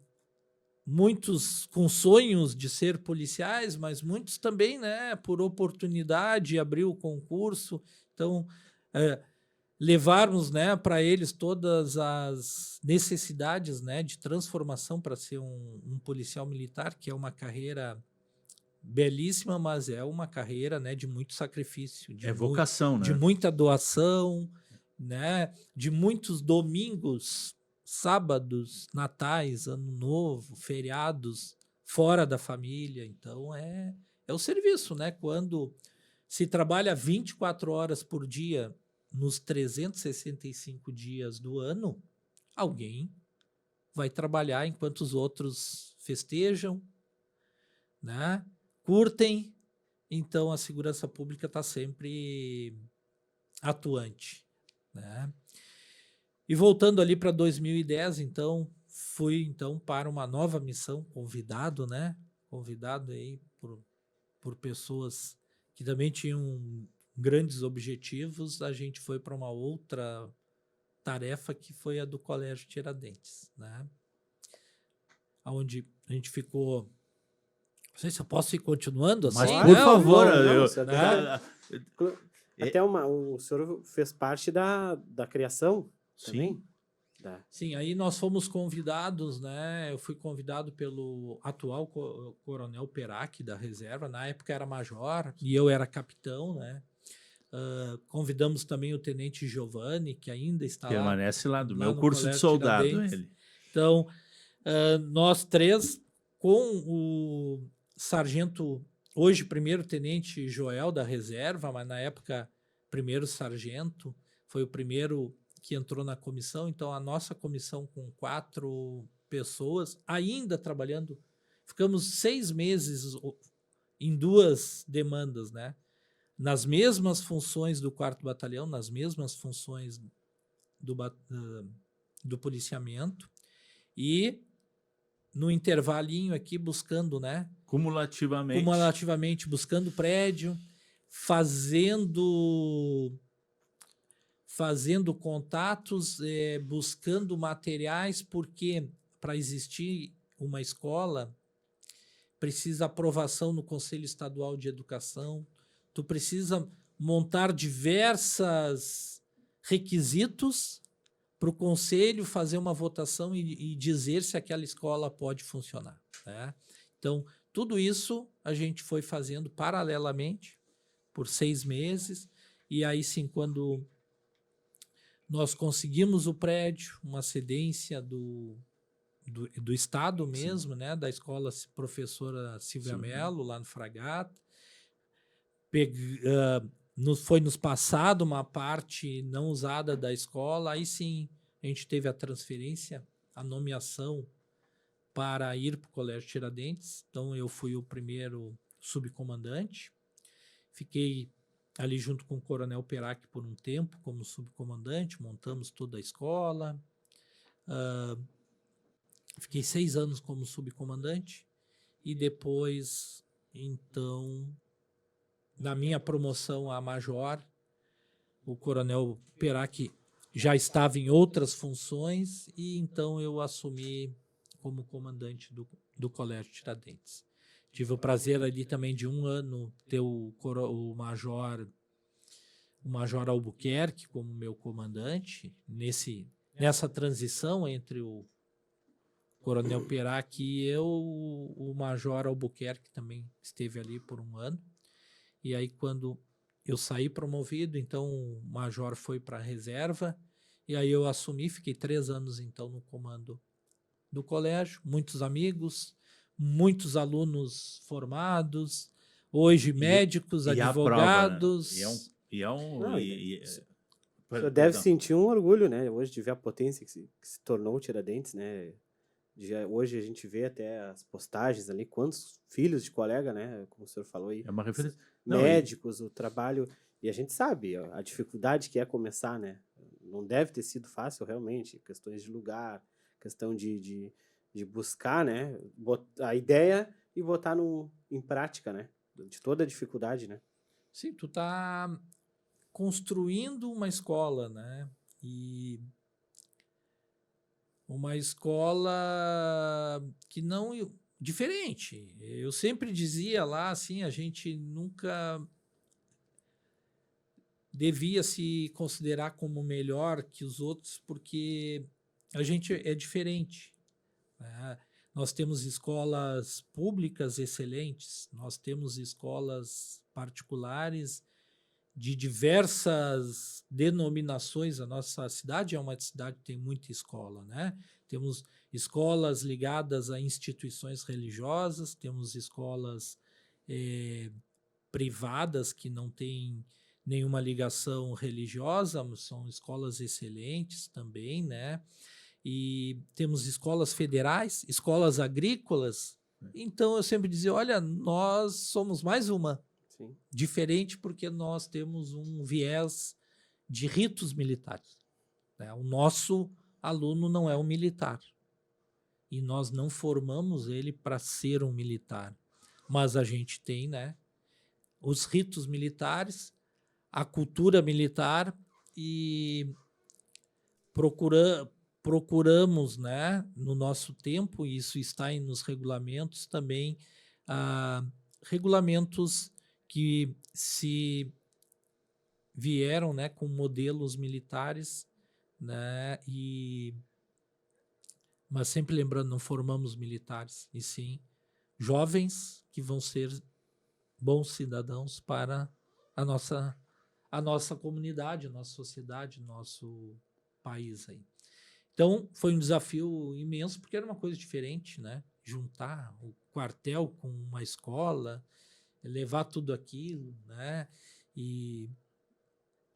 Speaker 3: muitos com sonhos de ser policiais, mas muitos também, né, por oportunidade, abriu o concurso. Então, levarmos, né, para eles todas as necessidades, né, de transformação para ser um policial militar, que é uma carreira belíssima, mas é uma carreira, né, de muito sacrifício,
Speaker 1: É vocação, né?
Speaker 3: de muita doação, né, de muitos domingos, sábados, natais, ano novo, feriados, fora da família. Então é o serviço, né? Quando se trabalha 24 horas por dia nos 365 dias do ano, alguém vai trabalhar enquanto os outros festejam, né? Curtem. Então a segurança pública está sempre atuante, né? E voltando ali para 2010, então, fui então para uma nova missão, convidado, né? Convidado aí por pessoas que também tinham grandes objetivos. A gente foi para uma outra tarefa, que foi a do Colégio Tiradentes, né? Onde a gente ficou... Não sei se eu posso ir continuando assim.
Speaker 1: Mas, por favor,
Speaker 2: até o senhor fez parte da criação.
Speaker 1: Sim.
Speaker 2: Também?
Speaker 3: Sim, aí nós fomos convidados, né? Eu fui convidado pelo atual coronel Perac, da reserva. Na época era major e eu era capitão, né? Convidamos também o tenente Giovanni, que ainda está
Speaker 1: permanece lá do meu
Speaker 3: no
Speaker 1: curso de
Speaker 3: Colégio
Speaker 1: soldado,
Speaker 3: Tiradentes.
Speaker 1: ele.
Speaker 3: Então, nós três, com o sargento, hoje primeiro-tenente Joel, da reserva, mas na época primeiro-sargento, foi o primeiro que entrou na comissão. Então, a nossa comissão com 4 pessoas, ainda trabalhando, ficamos 6 meses em 2 demandas, né? Nas mesmas funções do 4º Batalhão, nas mesmas funções do policiamento, e no intervalinho aqui buscando, né? Cumulativamente buscando prédio, fazendo contatos, buscando materiais, porque para existir uma escola precisa aprovação no Conselho Estadual de Educação, tu precisa montar diversos requisitos para o conselho fazer uma votação e dizer se aquela escola pode funcionar, né? Então, tudo isso a gente foi fazendo paralelamente por 6 meses, e aí sim, quando nós conseguimos o prédio, uma cedência do Estado mesmo, né, da escola professora Silvia Mello, lá no Fragata, foi nos passado uma parte não usada da escola. Aí sim a gente teve a transferência, a nomeação para ir para o Colégio Tiradentes. Então eu fui o primeiro subcomandante, fiquei ali junto com o Coronel Perac por um tempo como subcomandante, montamos toda a escola, fiquei 6 anos como subcomandante, e depois, então, na minha promoção a major, o Coronel Perac já estava em outras funções, e então eu assumi como comandante do Colégio Tiradentes. Tive o prazer ali também de 1 ano ter o Major Albuquerque como meu comandante, nessa transição entre o Coronel Perac e eu, o Major Albuquerque também esteve ali por um ano. E aí, quando eu saí promovido, então o Major foi para a reserva, e aí eu assumi, fiquei 3 anos, então, no comando do colégio, muitos amigos, muitos alunos formados, hoje médicos,
Speaker 1: E a prova, né?
Speaker 3: advogados.
Speaker 2: Não, o senhor
Speaker 1: Perdão.
Speaker 2: deve sentir um orgulho, né? Hoje de ver a potência que se tornou o Tiradentes, né? Hoje a gente vê até as postagens ali, quantos filhos de colega, né? Como o senhor falou aí,
Speaker 1: É uma referência. Não,
Speaker 2: médicos, o trabalho. E a gente sabe a dificuldade que é começar, né? Não deve ter sido fácil, realmente. Questões de lugar, questão de buscar, né? A ideia e botar em prática, né? De toda a dificuldade, né?
Speaker 3: Sim, tu tá construindo uma escola, né? E uma escola que não diferente. Eu sempre dizia lá assim, a gente nunca devia se considerar como melhor que os outros porque a gente é diferente, né? Nós temos escolas públicas excelentes, nós temos escolas particulares de diversas denominações. A nossa cidade é uma cidade que tem muita escola, né? Temos escolas ligadas a instituições religiosas, temos escolas privadas que não têm nenhuma ligação religiosa, são escolas excelentes também, né? E temos escolas federais, escolas agrícolas. Então eu sempre dizia, olha, nós somos mais uma.
Speaker 2: Sim.
Speaker 3: Diferente porque nós temos um viés de ritos militares, né? O nosso aluno não é um militar e nós não formamos ele para ser um militar, mas a gente tem, né, os ritos militares, a cultura militar e procuramos, né, no nosso tempo, e isso está nos regulamentos também, regulamentos que se vieram, né, com modelos militares, né, mas sempre lembrando, não formamos militares, e sim jovens que vão ser bons cidadãos para a nossa comunidade, a nossa sociedade, nosso país aí. Então, foi um desafio imenso, porque era uma coisa diferente, né? Juntar o quartel com uma escola, levar tudo aquilo, né? E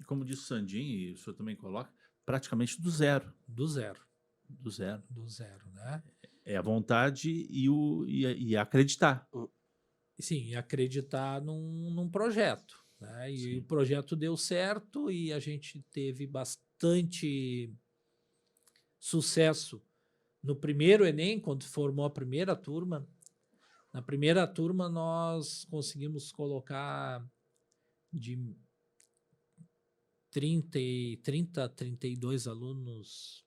Speaker 1: como disse o Sandim, e o senhor também coloca, praticamente do zero.
Speaker 3: do zero.
Speaker 1: Do zero.
Speaker 3: Do zero, né?
Speaker 1: É a vontade e acreditar.
Speaker 3: Sim, e acreditar num projeto, né? E
Speaker 1: Sim.
Speaker 3: o projeto deu certo e a gente teve bastante sucesso no primeiro Enem, quando formou a primeira turma. Na primeira turma, nós conseguimos colocar de 30 a 32 alunos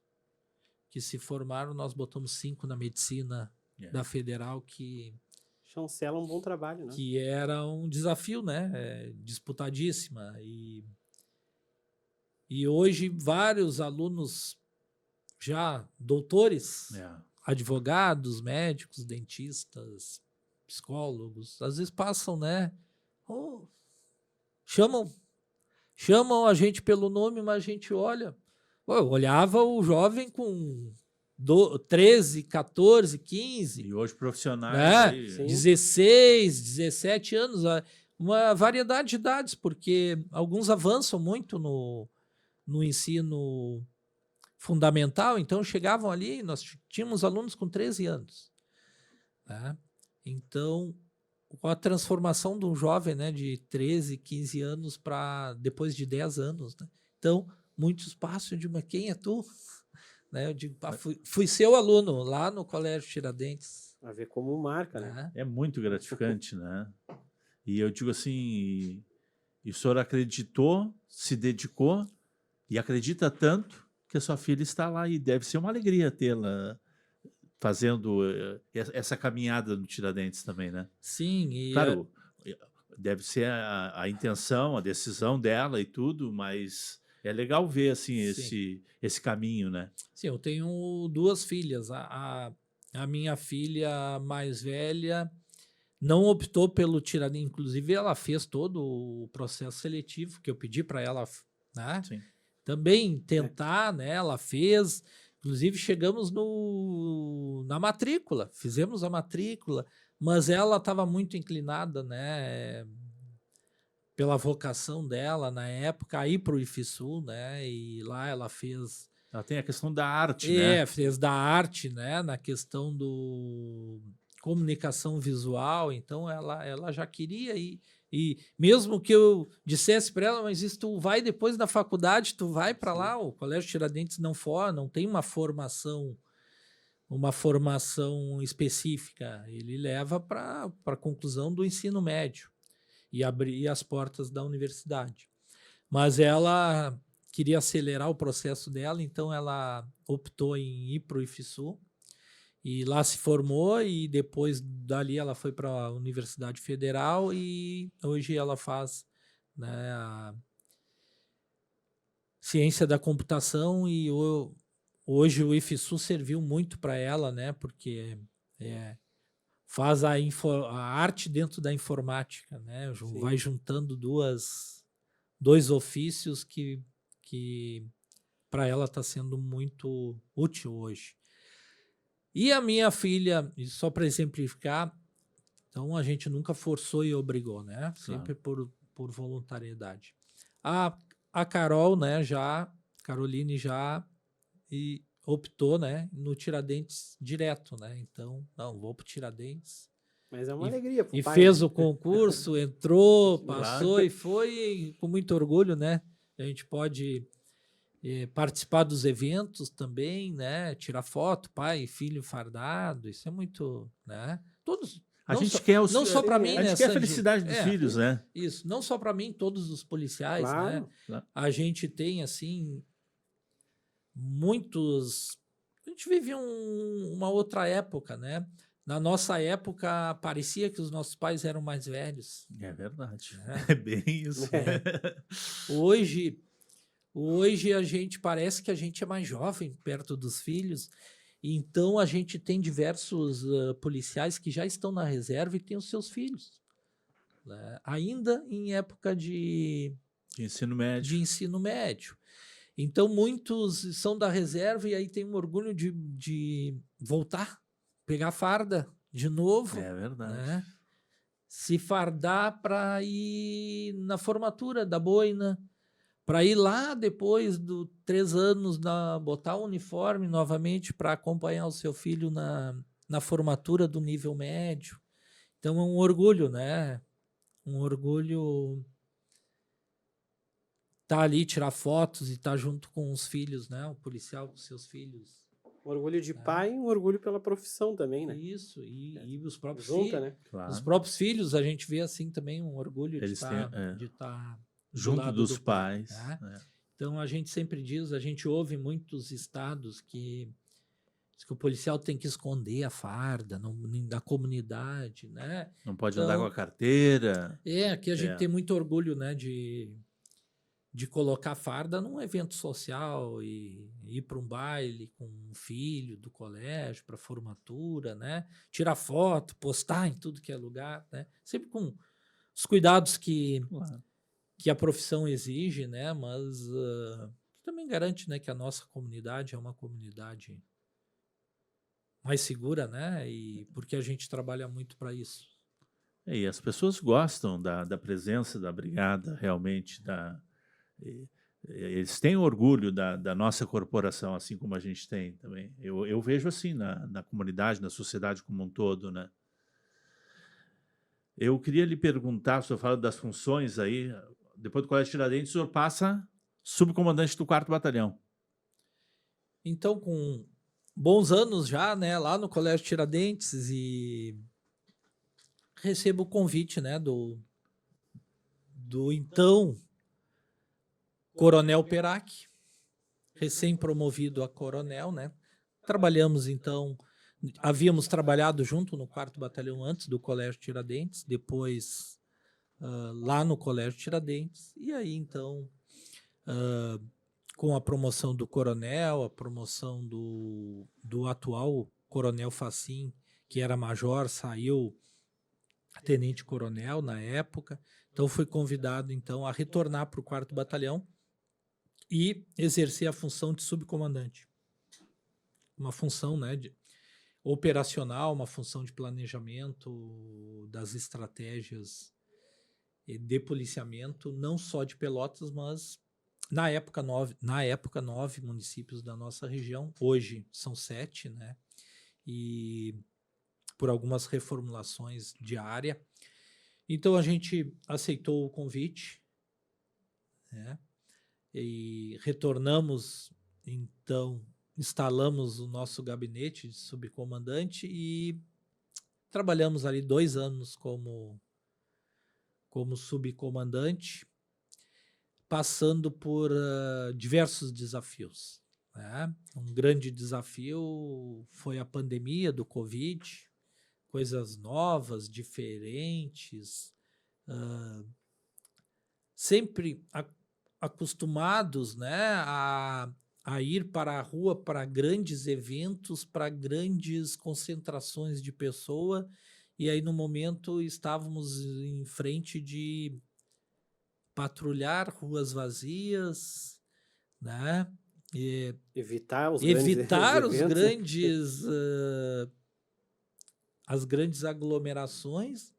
Speaker 3: que se formaram, nós botamos 5 na medicina da Federal, que
Speaker 2: Chancela um bom trabalho, né?
Speaker 3: que era um desafio, né? Disputadíssima. E hoje vários alunos já doutores, advogados, médicos, dentistas, psicólogos, às vezes passam, né? Chamam a gente pelo nome, mas a gente olha. Eu olhava o jovem com 13, 14, 15.
Speaker 1: E hoje profissionais,
Speaker 3: né?
Speaker 1: aí,
Speaker 3: 16, 17 anos, uma variedade de idades, porque alguns avançam muito no ensino fundamental, então chegavam ali, nós tínhamos alunos com 13 anos. Né? Então, com a transformação de um jovem, né, de 13, 15 anos para depois de 10 anos. Né? Então, muitos passam de quem é tu? Né? Eu digo, fui seu aluno lá no Colégio Tiradentes.
Speaker 2: A ver como marca, né?
Speaker 1: é muito gratificante, né? E eu digo assim, e o senhor acreditou, se dedicou e acredita tanto que a sua filha está lá e deve ser uma alegria tê-la fazendo essa caminhada no Tiradentes também, né?
Speaker 3: Sim. E
Speaker 1: claro, deve ser a intenção, a decisão dela e tudo, mas é legal ver assim esse caminho, né?
Speaker 3: Sim, eu tenho 2 filhas. A A minha filha mais velha não optou pelo Tiradentes, inclusive ela fez todo o processo seletivo que eu pedi para ela, né?
Speaker 1: Sim.
Speaker 3: Também tentar, né? Ela fez, inclusive chegamos na matrícula, fizemos a matrícula, mas ela estava muito inclinada, né? Pela vocação dela na época, a ir para o IFSU, né? E lá ela fez.
Speaker 1: Ela tem a questão da arte, né?
Speaker 3: Fez da arte, né? Na questão do comunicação visual, então ela já queria ir. E mesmo que eu dissesse para ela, mas isso tu vai depois da faculdade, tu vai para lá, o Colégio Tiradentes não tem uma formação específica, ele leva para a conclusão do ensino médio e abrir as portas da universidade. Mas ela queria acelerar o processo dela, então ela optou em ir para o IFSU, e lá se formou, e depois dali ela foi para a Universidade Federal, e hoje ela faz, né, a ciência da computação, e hoje o IFSU serviu muito para ela, né, porque faz a arte dentro da informática, né, vai juntando dois ofícios que para ela está sendo muito útil hoje. E a minha filha, só para exemplificar, então a gente nunca forçou e obrigou, né? Sempre por voluntariedade. A Carol, né, Caroline já optou, né, no Tiradentes direto, né? Então, não, vou pro Tiradentes.
Speaker 2: Mas é uma alegria pro
Speaker 3: E
Speaker 2: pai,
Speaker 3: fez
Speaker 2: né?
Speaker 3: o concurso, entrou, passou
Speaker 1: Claro.
Speaker 3: e foi com muito orgulho, né? A gente pode participar dos eventos também, né? Tirar foto, pai e filho fardado, isso é muito, né? Todos.
Speaker 1: A gente quer os
Speaker 3: não só para mim,
Speaker 1: A
Speaker 3: né,
Speaker 1: gente quer a
Speaker 3: Sandy?
Speaker 1: felicidade dos filhos, né?
Speaker 3: Isso, não só para mim, todos os policiais,
Speaker 2: Claro.
Speaker 3: né?
Speaker 1: Claro.
Speaker 3: A gente tem, assim, muitos. A gente vive uma outra época, né? Na nossa época, parecia que os nossos pais eram mais velhos.
Speaker 1: É verdade.
Speaker 3: né?
Speaker 1: É bem isso.
Speaker 3: Hoje a gente parece que a gente é mais jovem perto dos filhos, então a gente tem diversos policiais que já estão na reserva e têm os seus filhos, né? Ainda em época de
Speaker 1: ensino médio.
Speaker 3: ensino médio. Então muitos são da reserva e aí tem um orgulho de voltar, pegar farda de novo.
Speaker 1: É verdade.
Speaker 3: Né? Se fardar para ir na formatura da boina, para ir lá depois dos 3 anos, botar o uniforme novamente para acompanhar o seu filho na formatura do nível médio. Então é um orgulho, né? Um orgulho estar ali, tirar fotos e estar junto com os filhos, né? O policial com seus filhos.
Speaker 2: Um orgulho de pai e um orgulho pela profissão também, né?
Speaker 3: Isso, e os próprios
Speaker 2: Junta,
Speaker 3: filhos.
Speaker 2: né?
Speaker 1: Claro.
Speaker 3: Os próprios filhos, a gente vê assim também um orgulho
Speaker 1: Eles
Speaker 3: de estar
Speaker 1: junto dos pais.
Speaker 3: Né? Então a gente sempre diz, a gente ouve muitos estados que o policial tem que esconder a farda da comunidade, né?
Speaker 1: Não pode andar com a carteira.
Speaker 3: Aqui a gente tem muito orgulho, né, de colocar farda num evento social e ir para um baile com um filho do colégio, para formatura, né? Tirar foto, postar em tudo que é lugar, né? Sempre com os cuidados que a profissão exige, né? Mas também garante, né, que a nossa comunidade é uma comunidade mais segura, né? E porque a gente trabalha muito para isso.
Speaker 1: E as pessoas gostam da presença da brigada, realmente. Eles têm orgulho da nossa corporação, assim como a gente tem também. Eu vejo assim na comunidade, na sociedade como um todo, né? Eu queria lhe perguntar, o senhor fala das funções aí, depois do Colégio Tiradentes, o senhor passa subcomandante do 4º Batalhão.
Speaker 3: Então, com bons anos já, né, lá no Colégio Tiradentes, e recebo o convite, né, do então Coronel Perac, recém-promovido a coronel, né? Trabalhamos então, havíamos trabalhado junto no 4º Batalhão antes do Colégio Tiradentes, depois lá no Colégio Tiradentes, e aí então com a promoção do coronel, a promoção do atual Coronel Facim, que era major, saiu tenente-coronel na época. Então, fui convidado então a retornar para o 4º Batalhão e exercer a função de subcomandante. Uma função, né, operacional, uma função de planejamento das estratégias de policiamento, não só de Pelotas, mas na época 9 municípios da nossa região. Hoje são 7, né? E por algumas reformulações de área. Então a gente aceitou o convite, né? E retornamos, então instalamos o nosso gabinete de subcomandante e trabalhamos ali 2 anos como subcomandante, passando por diversos desafios, né? Um grande desafio foi a pandemia do Covid, coisas novas, diferentes, sempre acostumados, né, a ir para a rua para grandes eventos, para grandes concentrações de pessoa, e aí no momento estávamos em frente de patrulhar ruas vazias, né? E
Speaker 2: Evitar os
Speaker 3: evitar
Speaker 2: grandes
Speaker 3: os
Speaker 2: eventos, né?
Speaker 3: grandes as grandes aglomerações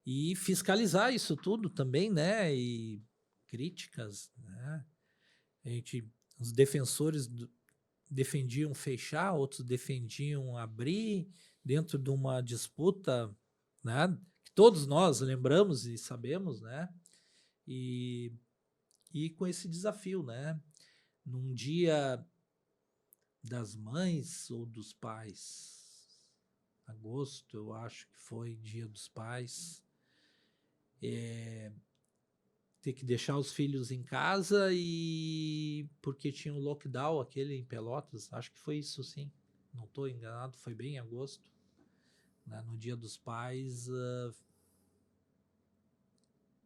Speaker 3: e fiscalizar isso tudo também, né? E críticas, né? Os defensores defendiam fechar, outros defendiam abrir dentro de uma disputa, né? Que todos nós lembramos e sabemos, né? E com esse desafio, né? Num dia das mães ou dos pais, agosto, eu acho que foi dia dos pais, ter que deixar os filhos em casa e porque tinha um lockdown aquele em Pelotas, acho que foi isso sim, não estou enganado, foi bem em agosto, né? No dia dos pais,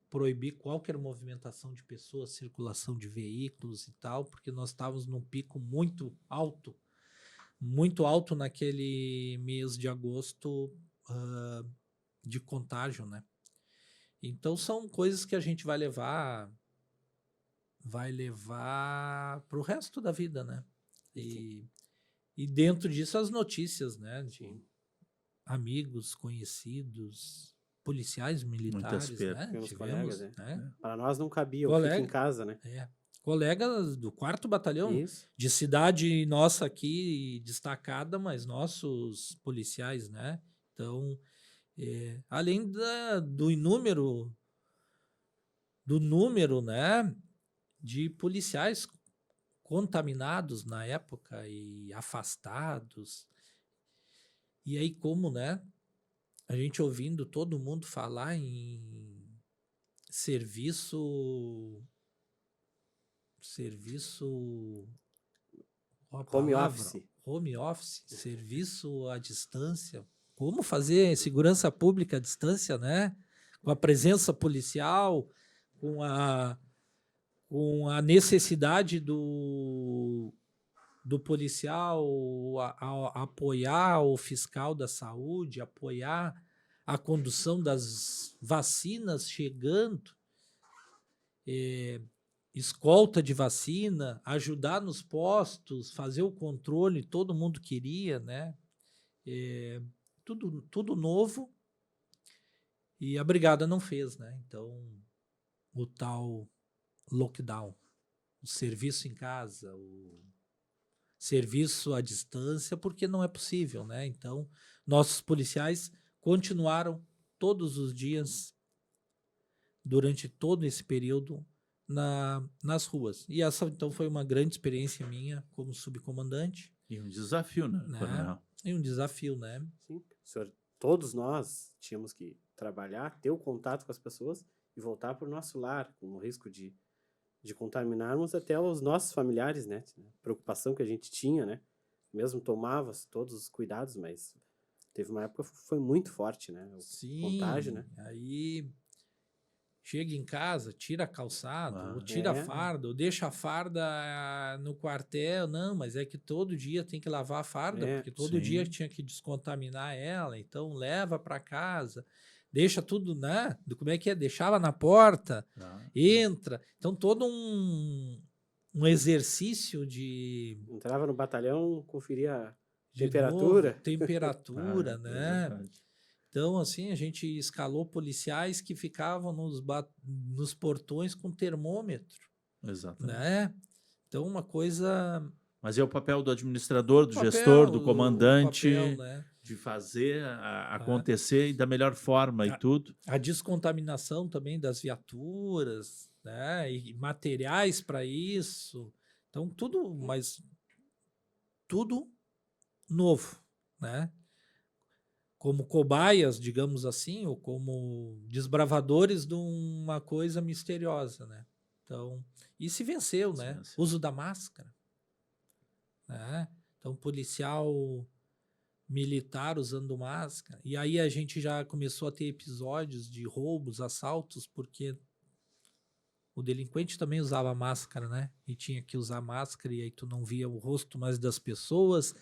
Speaker 3: proibir qualquer movimentação de pessoas, circulação de veículos e tal, porque nós estávamos num pico muito alto naquele mês de agosto, de contágio, né? Então são coisas que a gente vai levar para o resto da vida, né? E dentro disso as notícias, né? De amigos, conhecidos, policiais militares, né?
Speaker 2: Tivemos
Speaker 3: Tivemos,
Speaker 2: colegas,
Speaker 3: né?
Speaker 2: Para nós não cabia, eu fico em casa, né?
Speaker 3: Colegas do 4º Batalhão,
Speaker 2: Isso.
Speaker 3: de cidade nossa aqui destacada, mas nossos policiais, né? Então, além do número, né, de policiais contaminados na época e afastados. E aí como, né, a gente ouvindo todo mundo falar em serviço
Speaker 2: Home office.
Speaker 3: home office, serviço à distância. Como fazer segurança pública à distância, né? Com a presença policial, com a necessidade do policial a apoiar o fiscal da saúde, apoiar a condução das vacinas chegando, escolta de vacina, ajudar nos postos, fazer o controle, todo mundo queria, né? Tudo novo, e a brigada não fez, né? Então, o tal lockdown, o serviço em casa, o serviço à distância, porque não é possível, né? Então, nossos policiais continuaram todos os dias, durante todo esse período, nas ruas. E essa, então, foi uma grande experiência minha como subcomandante.
Speaker 1: E um desafio, né, coronel?
Speaker 3: E um desafio, né?
Speaker 2: Sim, senhor, todos nós tínhamos que trabalhar, ter o contato com as pessoas e voltar para o nosso lar, com o risco de contaminarmos até os nossos familiares, né? Preocupação que a gente tinha, né? Mesmo tomava todos os cuidados, mas teve uma época que foi muito forte, né? O
Speaker 3: Sim,
Speaker 2: contágio, né?
Speaker 3: aí chega em casa, tira calçado,
Speaker 1: Ah,
Speaker 3: ou tira a
Speaker 2: é.
Speaker 3: farda, ou deixa a farda no quartel. Não, mas é que todo dia tem que lavar a farda,
Speaker 2: É,
Speaker 3: porque todo dia
Speaker 1: sim.
Speaker 3: tinha que descontaminar ela, então leva para casa, deixa tudo, né? Como é que é? Deixava na porta,
Speaker 1: Ah,
Speaker 3: entra. Então, todo um exercício
Speaker 2: Entrava no batalhão, conferia a
Speaker 3: de novo,
Speaker 2: temperatura.
Speaker 3: temperatura,
Speaker 1: é
Speaker 3: né?
Speaker 1: verdade.
Speaker 3: Então, assim, a gente escalou policiais que ficavam nos portões com termômetro,
Speaker 1: Exatamente.
Speaker 3: né? Então, uma coisa,
Speaker 1: Mas é o papel do administrador, do
Speaker 3: papel,
Speaker 1: gestor, do
Speaker 3: o papel,
Speaker 1: comandante,
Speaker 3: né?
Speaker 1: de fazer
Speaker 3: Tá?
Speaker 1: acontecer e da melhor forma e
Speaker 3: A,
Speaker 1: tudo.
Speaker 3: a descontaminação também das viaturas, né? E materiais para isso. Então, tudo, mas tudo novo, né? Como cobaias, digamos assim, ou como desbravadores de uma coisa misteriosa, né? Então, e se venceu,
Speaker 1: Se
Speaker 3: né?
Speaker 1: venceu.
Speaker 3: Uso da máscara, né? Então, policial militar usando máscara. E aí a gente já começou a ter episódios de roubos, assaltos, porque o delinquente também usava máscara, né? E tinha que usar máscara, e aí tu não via o rosto mais das pessoas.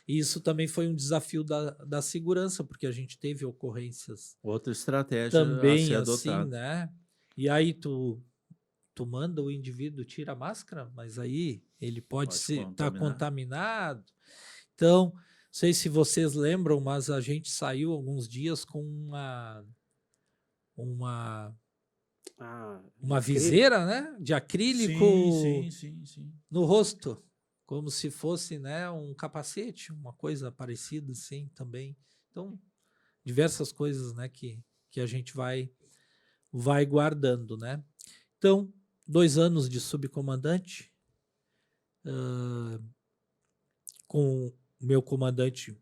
Speaker 3: E isso também foi um desafio da segurança, porque a gente teve ocorrências
Speaker 1: Outra estratégia a
Speaker 3: também
Speaker 1: ser
Speaker 3: assim,
Speaker 1: adotada.
Speaker 3: né? E aí tu manda o indivíduo tira a máscara, mas aí ele pode
Speaker 1: Pode
Speaker 3: estar
Speaker 1: contaminar.
Speaker 3: contaminado. Então, não sei se vocês lembram, mas a gente saiu alguns dias com uma,
Speaker 2: Ah, de
Speaker 3: uma
Speaker 2: acrílico.
Speaker 3: viseira, né? De
Speaker 1: Sim,
Speaker 3: acrílico
Speaker 1: sim, sim, sim.
Speaker 3: no rosto, como se fosse, né, um capacete, uma coisa parecida assim também. Então, diversas coisas, né, que a gente vai guardando, né? Então, 2 anos de subcomandante, com o meu comandante,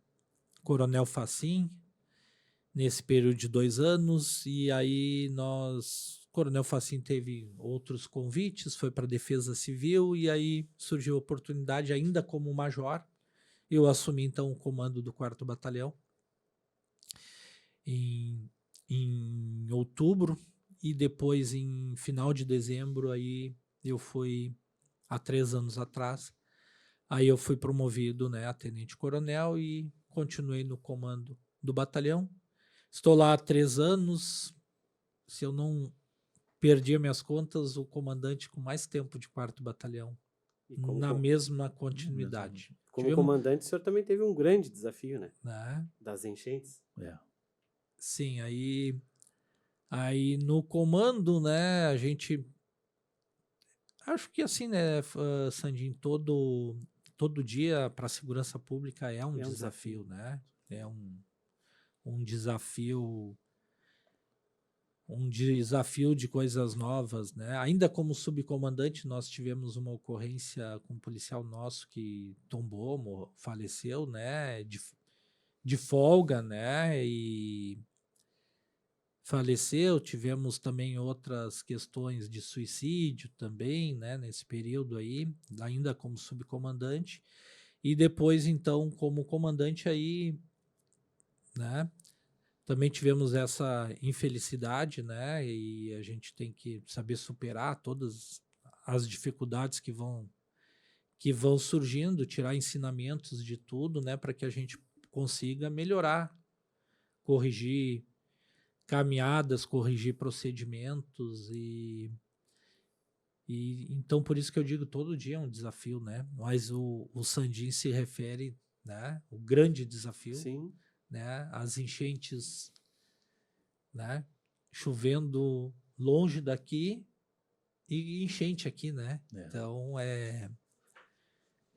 Speaker 3: Coronel Facim, nesse período de 2 anos, e aí Coronel Facim teve outros convites, foi para a Defesa Civil, e aí surgiu a oportunidade, ainda como major, eu assumi então o comando do 4º Batalhão em outubro, e depois em final de dezembro aí eu fui, há 3 anos atrás, aí eu fui promovido, né, a tenente-coronel e continuei no comando do batalhão. Estou lá há 3 anos, se eu não perdi as minhas contas, o comandante com mais tempo de 4º Batalhão,
Speaker 2: E
Speaker 3: na mesma continuidade.
Speaker 2: como
Speaker 3: Tivemos,
Speaker 2: comandante, o senhor também teve um grande desafio, né?
Speaker 3: né?
Speaker 2: Das enchentes.
Speaker 1: É.
Speaker 3: Sim, aí no comando, né, a gente, acho que assim, né, Sandin, todo dia para a segurança pública é um
Speaker 2: É um
Speaker 3: desafio,
Speaker 2: desafio.
Speaker 3: né? É um desafio, um desafio de coisas novas, né? Ainda como subcomandante, nós tivemos uma ocorrência com um policial nosso que tombou, faleceu, né? De folga, né? E faleceu. Tivemos também outras questões de suicídio também, né? Nesse período aí, ainda como subcomandante. E depois, então, como comandante aí, né? Também tivemos essa infelicidade, né? E a gente tem que saber superar todas as dificuldades que vão surgindo, tirar ensinamentos de tudo, né? Para que a gente consiga melhorar, corrigir caminhadas, corrigir procedimentos e então por isso que eu digo todo dia é um desafio, né? Mas o Sandin se refere, né? O grande desafio,
Speaker 2: Sim.
Speaker 3: né? As enchentes, né? Chovendo longe daqui e enchente aqui, né?
Speaker 1: É.
Speaker 3: Então,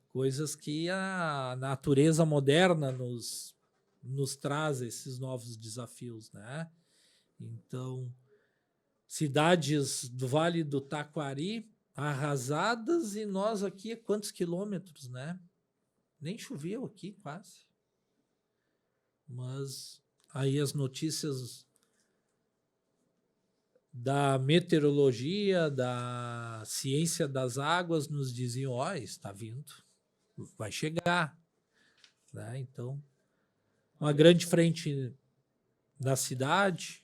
Speaker 3: coisas que a natureza moderna nos traz esses novos desafios, né? Então, cidades do Vale do Taquari arrasadas e nós aqui a quantos quilômetros, né? Nem choveu aqui quase. Mas aí as notícias da meteorologia, da ciência das águas nos diziam, ó, está vindo, vai chegar, né? Então, uma grande frente na cidade,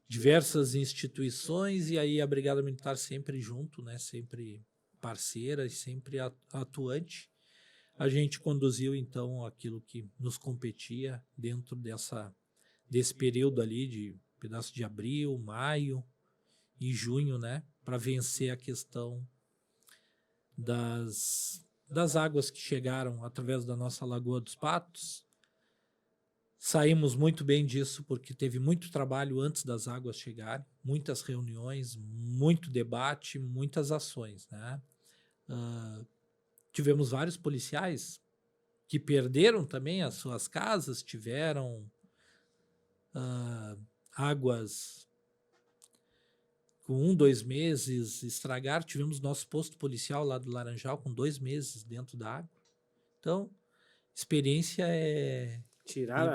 Speaker 3: diversas instituições, e aí a Brigada Militar sempre junto, né? Sempre parceira e sempre atuante. A gente conduziu, então, aquilo que nos competia dentro desse período ali de pedaço de abril, maio e junho, né? Para vencer a questão das águas que chegaram através da nossa Lagoa dos Patos. Saímos muito bem disso porque teve muito trabalho antes das águas chegarem, muitas reuniões, muito debate, muitas ações, né? Tivemos vários policiais que perderam também as suas casas, tiveram águas com 1, 2 meses estragar. Tivemos nosso posto policial lá do Laranjal com 2 meses dentro da água. Então, experiência é...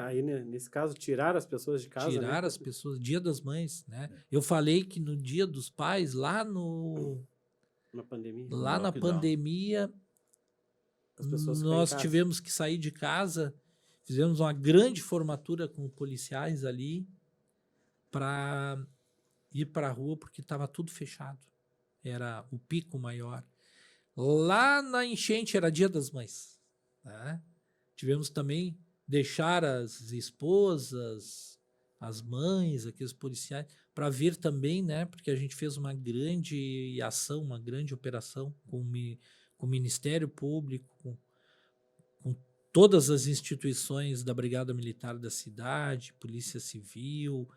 Speaker 2: Aí, né, nesse caso, tirar as pessoas de casa,
Speaker 3: Tirar
Speaker 2: né?
Speaker 3: as pessoas, Dia das Mães, né? Eu falei que no Dia dos Pais, lá
Speaker 2: Na pandemia.
Speaker 3: lá na
Speaker 1: lockdown.
Speaker 3: pandemia,
Speaker 2: As pessoas ficam em
Speaker 3: nós
Speaker 2: casa.
Speaker 3: tivemos que sair de casa, fizemos uma grande formatura com policiais ali para ir para a rua porque estava tudo fechado. Era o pico maior. Lá na enchente era Dia das Mães, né? Tivemos também deixar as esposas, as mães, aqueles policiais, para vir também, né? Porque a gente fez uma grande ação, uma grande operação com o Ministério Público, com todas as instituições da Brigada Militar da cidade, Polícia Civil,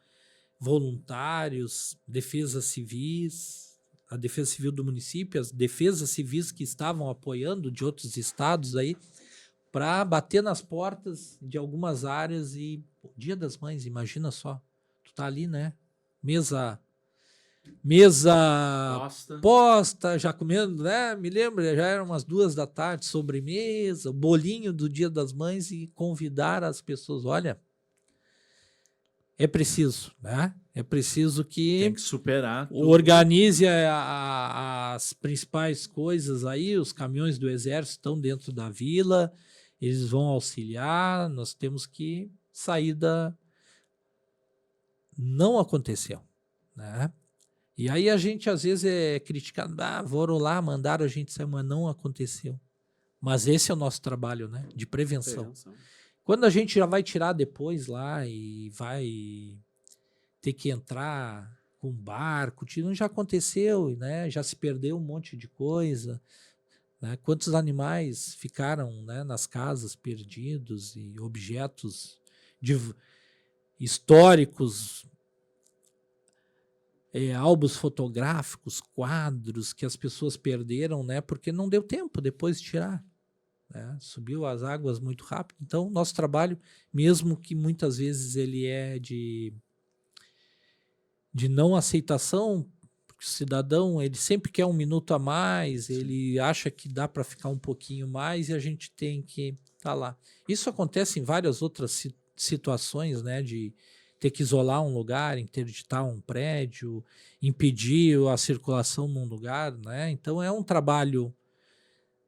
Speaker 3: voluntários, defesas civis, a Defesa Civil do município, as defesas civis que estavam apoiando de outros estados aí, para bater nas portas de algumas áreas. E pô, Dia das Mães, imagina só, tu tá ali, né? Mesa posta, já comendo, né? Me lembro, já eram umas 2 da tarde, sobremesa, o bolinho do Dia das Mães, e convidar as pessoas. Olha, é preciso, né? É preciso que
Speaker 1: Tem que superar tudo.
Speaker 3: organize as principais coisas aí. Os caminhões do Exército estão dentro da vila, eles vão auxiliar, nós temos que sair Não aconteceu, né? E aí a gente às vezes é criticado, foram lá, mandaram a gente sair, mas não aconteceu. Mas esse é o nosso trabalho, né? De prevenção. Quando a gente já vai tirar depois lá e vai ter que entrar com barco, já aconteceu, né? Já se perdeu um monte de coisa, né? Quantos animais ficaram, né, nas casas perdidos, e objetos históricos, álbuns fotográficos, quadros que as pessoas perderam, né? Porque não deu tempo depois de tirar. Né? Subiu as águas muito rápido. Então, nosso trabalho, mesmo que muitas vezes ele é de não aceitação, porque o cidadão ele sempre quer 1 minuto a mais, ele acha que dá para ficar um pouquinho mais, e a gente tem que estar lá. Isso acontece em várias outras situações, né? De ter que isolar um lugar, interditar um prédio, impedir a circulação num lugar, né? Então é um trabalho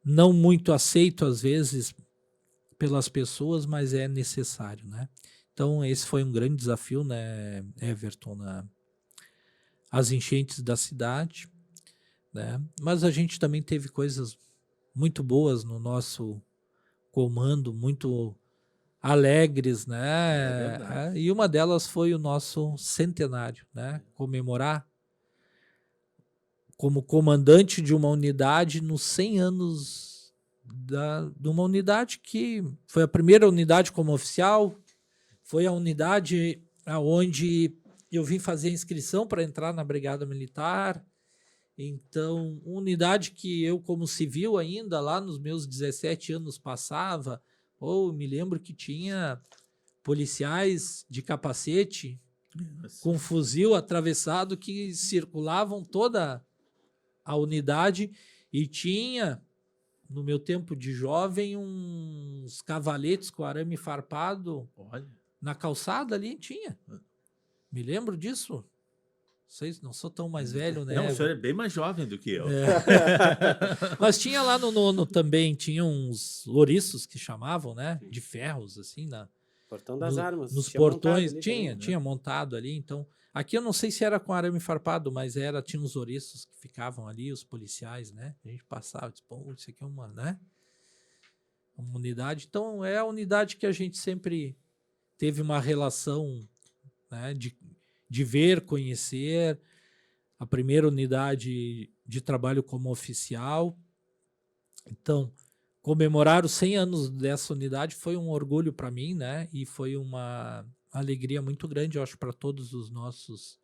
Speaker 3: não muito aceito às vezes pelas pessoas, mas é necessário, né? Então esse foi um grande desafio, né, Everton, as enchentes da cidade, né? Mas a gente também teve coisas muito boas no nosso comando, muito alegres, né? E uma delas foi o nosso centenário, né? Comemorar como comandante de uma unidade nos 100 anos de uma unidade que foi a primeira unidade como oficial, foi a unidade onde eu vim fazer a inscrição para entrar na Brigada Militar. Então, unidade que eu, como civil ainda, lá nos meus 17 anos passava, me lembro que tinha policiais de capacete com fuzil atravessado que circulavam toda a unidade, e tinha, no meu tempo de jovem, uns cavaletes com arame farpado.
Speaker 1: Olha.
Speaker 3: Na calçada ali, tinha. Me lembro disso. Vocês não sou tão mais velho, né?
Speaker 1: Não, o senhor é bem mais jovem do que eu.
Speaker 3: Mas tinha lá no também, tinha uns ouriços que chamavam, né? De ferros, assim,
Speaker 2: Portão das Armas.
Speaker 3: Nos
Speaker 2: tinha montado
Speaker 3: portões,
Speaker 2: ali
Speaker 3: tinha,
Speaker 2: também.
Speaker 3: tinha montado ali, então... Aqui eu não sei se era com arame farpado, mas tinha uns ouriços que ficavam ali, os policiais, né? A gente passava, disse, pô, isso aqui é uma, né? Uma unidade. Então, é a unidade que a gente sempre teve uma relação, né, de ver, conhecer. A primeira unidade de trabalho como oficial. Então, comemorar os 100 anos dessa unidade foi um orgulho para mim, né? E foi uma alegria muito grande, eu acho, para todos os nossos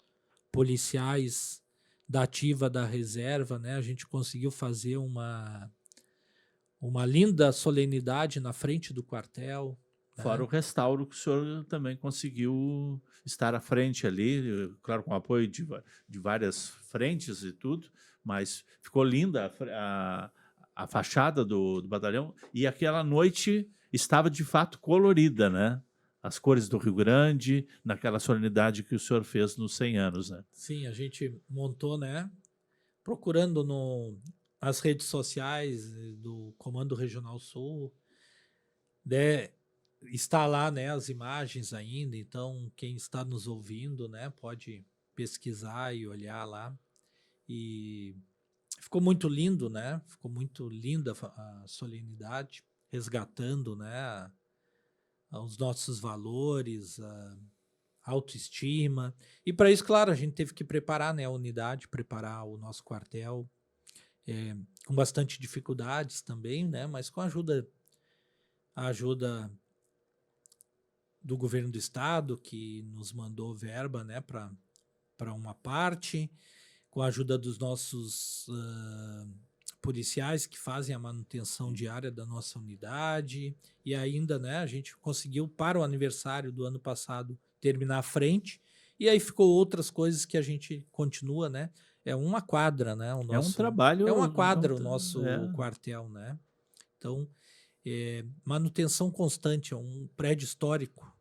Speaker 3: policiais da ativa, da reserva, né? A gente conseguiu fazer uma linda solenidade na frente do quartel.
Speaker 1: Fora
Speaker 3: né?
Speaker 1: o restauro que o senhor também conseguiu estar à frente ali, claro, com apoio de várias frentes e tudo, mas ficou linda a fachada do batalhão, e aquela noite estava de fato colorida, né? As cores do Rio Grande, naquela solenidade que o senhor fez nos 100 anos, né?
Speaker 3: Sim, a gente montou, né? Procurando as redes sociais do Comando Regional Sul, está lá, né, as imagens ainda, então quem está nos ouvindo, né, pode pesquisar e olhar lá. E ficou muito lindo, né? Ficou muito linda a solenidade, resgatando, né, os nossos valores, a autoestima. E para isso, claro, a gente teve que preparar, né, a unidade, preparar o nosso quartel, com bastante dificuldades também, né, mas com a ajuda do governo do estado, que nos mandou verba, né, para uma parte, com a ajuda dos nossos policiais que fazem a manutenção diária da nossa unidade, e ainda, né, a gente conseguiu, para o aniversário do ano passado, terminar à frente, e aí ficou outras coisas que a gente continua, né, é uma quadra, né,
Speaker 1: É um trabalho...
Speaker 3: é uma quadra o nosso quartel, né, então, manutenção constante, é um prédio histórico.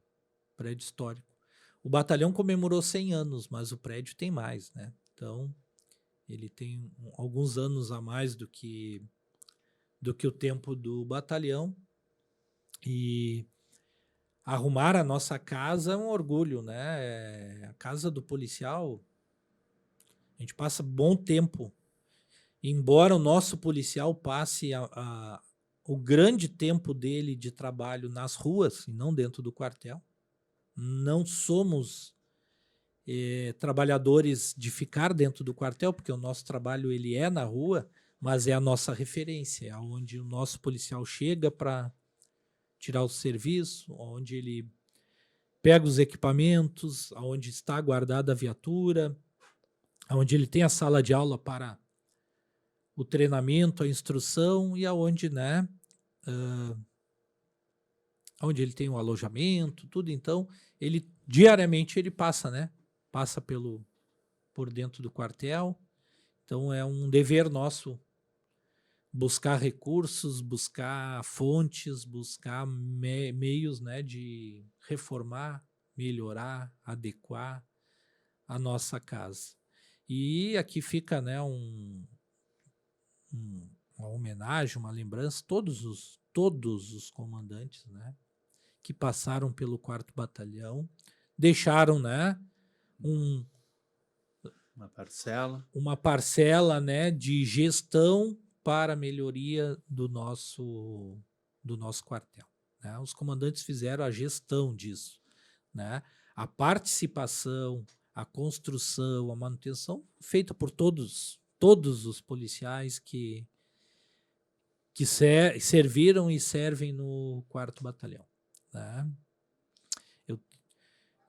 Speaker 3: O batalhão comemorou 100 anos, mas o prédio tem mais, né? Então, ele tem alguns anos a mais do que o tempo do batalhão. E arrumar a nossa casa é um orgulho, né? A casa do policial, a gente passa bom tempo. Embora o nosso policial passe o grande tempo dele de trabalho nas ruas e não dentro do quartel, não somos trabalhadores de ficar dentro do quartel, porque o nosso trabalho ele é na rua, mas é a nossa referência, é onde o nosso policial chega para tirar o serviço, onde ele pega os equipamentos, onde está guardada a viatura, onde ele tem a sala de aula para o treinamento, a instrução, e aonde, né, onde ele tem o alojamento, tudo. Então, ele diariamente ele passa, né? Passa por dentro do quartel. Então, é um dever nosso buscar recursos, buscar fontes, buscar meios, né, de reformar, melhorar, adequar a nossa casa. E aqui fica, né, uma homenagem, uma lembrança, todos os comandantes, né, que passaram pelo 4º Batalhão, deixaram, né, uma parcela, né, de gestão para a melhoria do nosso quartel, né? Os comandantes fizeram a gestão disso, né? A participação, a construção, a manutenção feita por todos os policiais que serviram e servem no 4º Batalhão, né?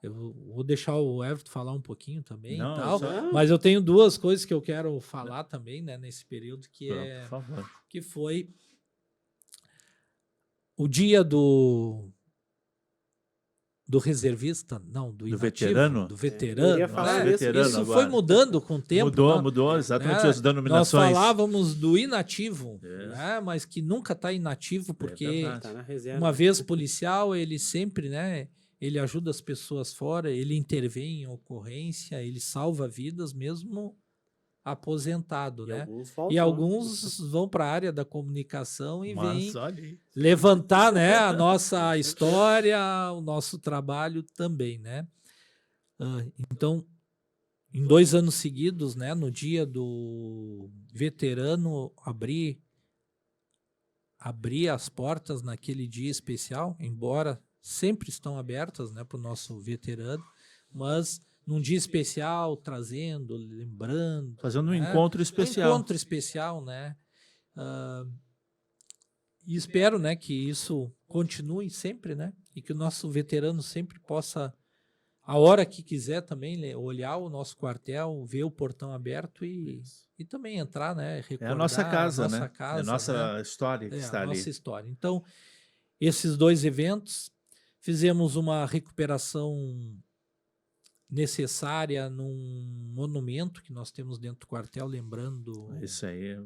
Speaker 3: Eu vou deixar o Everton falar um pouquinho também, e tal, mas eu tenho duas coisas que eu quero falar também, né, nesse período, que foi o dia do reservista, não, do inativo, do veterano.
Speaker 2: Eu ia falar
Speaker 3: isso foi mudando com o tempo.
Speaker 1: Mudou exatamente as denominações.
Speaker 3: Nós falávamos do inativo, né, mas que nunca está inativo, porque
Speaker 2: tá na reserva.
Speaker 3: Uma vez policial, ele sempre, né, ele ajuda as pessoas fora, ele intervém em ocorrência, ele salva vidas mesmo aposentado,
Speaker 2: E
Speaker 3: né?
Speaker 2: alguns voltam,
Speaker 3: E
Speaker 2: né?
Speaker 3: alguns vão para a área da comunicação e vêm
Speaker 1: Mas olha aí.
Speaker 3: levantar, né, a nossa história, o nosso trabalho também, né? Então, em 2 anos seguidos, né, no dia do veterano, abrir as portas naquele dia especial, embora sempre estão abertas, né, para o nosso veterano, mas num dia especial, trazendo, lembrando,
Speaker 1: Fazendo um
Speaker 3: né,
Speaker 1: encontro
Speaker 3: um
Speaker 1: especial.
Speaker 3: encontro especial, né? E espero, né, que isso continue sempre, né, e que o nosso veterano sempre possa, a hora que quiser também, olhar o nosso quartel, ver o portão aberto e também entrar, né,
Speaker 1: É
Speaker 3: recordar
Speaker 1: a nossa casa,
Speaker 3: nossa
Speaker 1: né? É a
Speaker 3: casa, né?
Speaker 1: nossa história que
Speaker 3: É a
Speaker 1: está
Speaker 3: nossa
Speaker 1: ali.
Speaker 3: história. Então, esses 2 eventos, fizemos uma recuperação necessária num monumento que nós temos dentro do quartel, lembrando,
Speaker 1: Isso aí.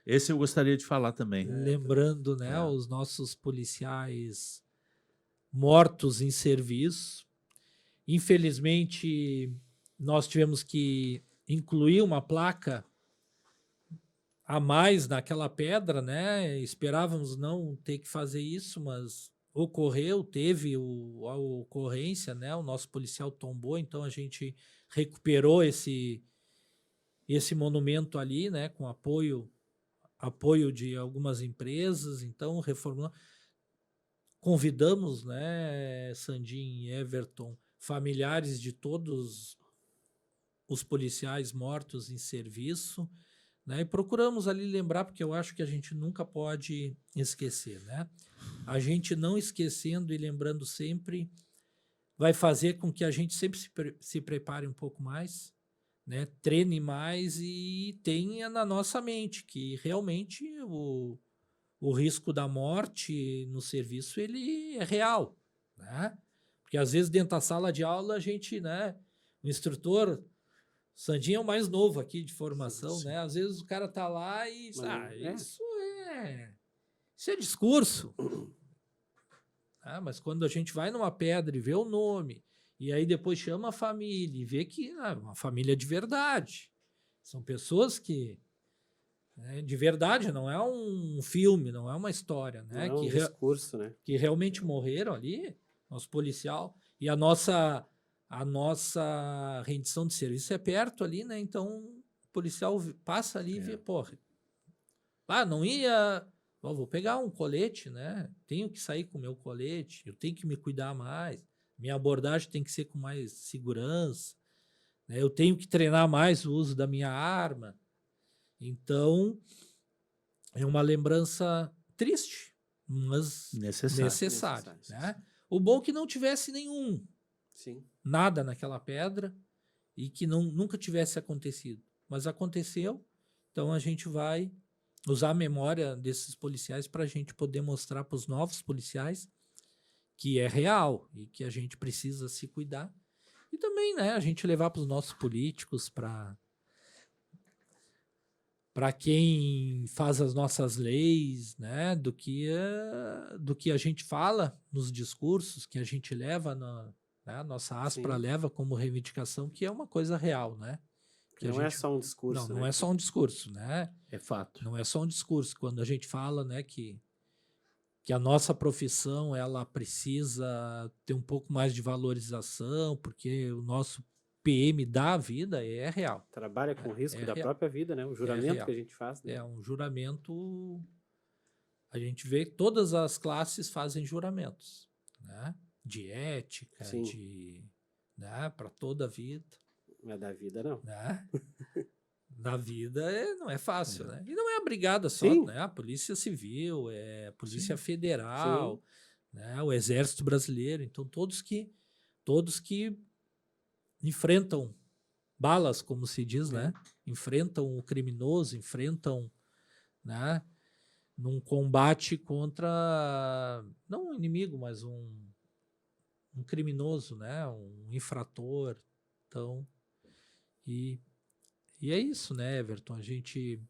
Speaker 1: Esse eu gostaria de falar também.
Speaker 3: né,
Speaker 1: É.
Speaker 3: os nossos policiais mortos em serviço. Infelizmente, nós tivemos que incluir uma placa a mais naquela pedra, né? Esperávamos não ter que fazer isso, mas ocorreu, teve a ocorrência, né? O nosso policial tombou, então a gente recuperou esse monumento ali, né? Com apoio de algumas empresas, então reformulamos. Convidamos, né, Sandin e Everton, familiares de todos os policiais mortos em serviço, né, e procuramos ali lembrar, porque eu acho que a gente nunca pode esquecer, né? A gente não esquecendo e lembrando sempre vai fazer com que a gente sempre se prepare um pouco mais, né, treine mais e tenha na nossa mente que realmente o risco da morte no serviço ele é real, né? Porque às vezes dentro da sala de aula a gente, né, o instrutor, Sandinho é o mais novo aqui de formação,
Speaker 1: Sim.
Speaker 3: né? Às vezes o cara tá lá e
Speaker 2: Mas
Speaker 3: isso é discurso. Mas quando a gente vai numa pedra e vê o nome, e aí depois chama a família e vê que é uma família de verdade. São pessoas que, né, de verdade, não é um filme, não é uma história,
Speaker 2: não
Speaker 3: né?
Speaker 2: é um discurso, né?
Speaker 3: Que realmente morreram ali, nosso policial, e a nossa rendição de serviço é perto ali, né? Então o policial passa ali e vê, porra, não ia, vou pegar um colete, né? Tenho que sair com o meu colete, eu tenho que me cuidar mais, minha abordagem tem que ser com mais segurança, né? Eu tenho que treinar mais o uso da minha arma. Então, é uma lembrança triste, mas necessária, né? O bom é que não tivesse nada naquela pedra e que nunca tivesse acontecido. Mas aconteceu, então a gente vai usar a memória desses policiais para a gente poder mostrar para os novos policiais que é real e que a gente precisa se cuidar. E também, né, a gente levar para os nossos políticos, para quem faz as nossas leis, né, do que a gente fala nos discursos, que a gente leva, né, a nossa Aspra leva como reivindicação, que é uma coisa real, né? Que
Speaker 2: não é só um discurso,
Speaker 3: não é só um discurso, né?
Speaker 1: É fato.
Speaker 3: Não é só um discurso. Quando a gente fala, né, que a nossa profissão ela precisa ter um pouco mais de valorização, porque o nosso PM da vida é real.
Speaker 2: Trabalha com risco da própria vida, né? O juramento que a gente faz. Né?
Speaker 3: É um juramento. A gente vê que todas as classes fazem juramentos, né? De ética, né? Para toda a vida.
Speaker 2: Não é da vida, não.
Speaker 3: Né? Da vida não é fácil, né? E não é a brigada só, né? A Polícia Civil, a Polícia Federal, né? O Exército Brasileiro. Então, todos que enfrentam balas, como se diz, né? Enfrentam o criminoso, enfrentam, né? Num combate contra, não um inimigo, mas um criminoso, né? Um infrator. Então, e é isso, né, Everton? A gente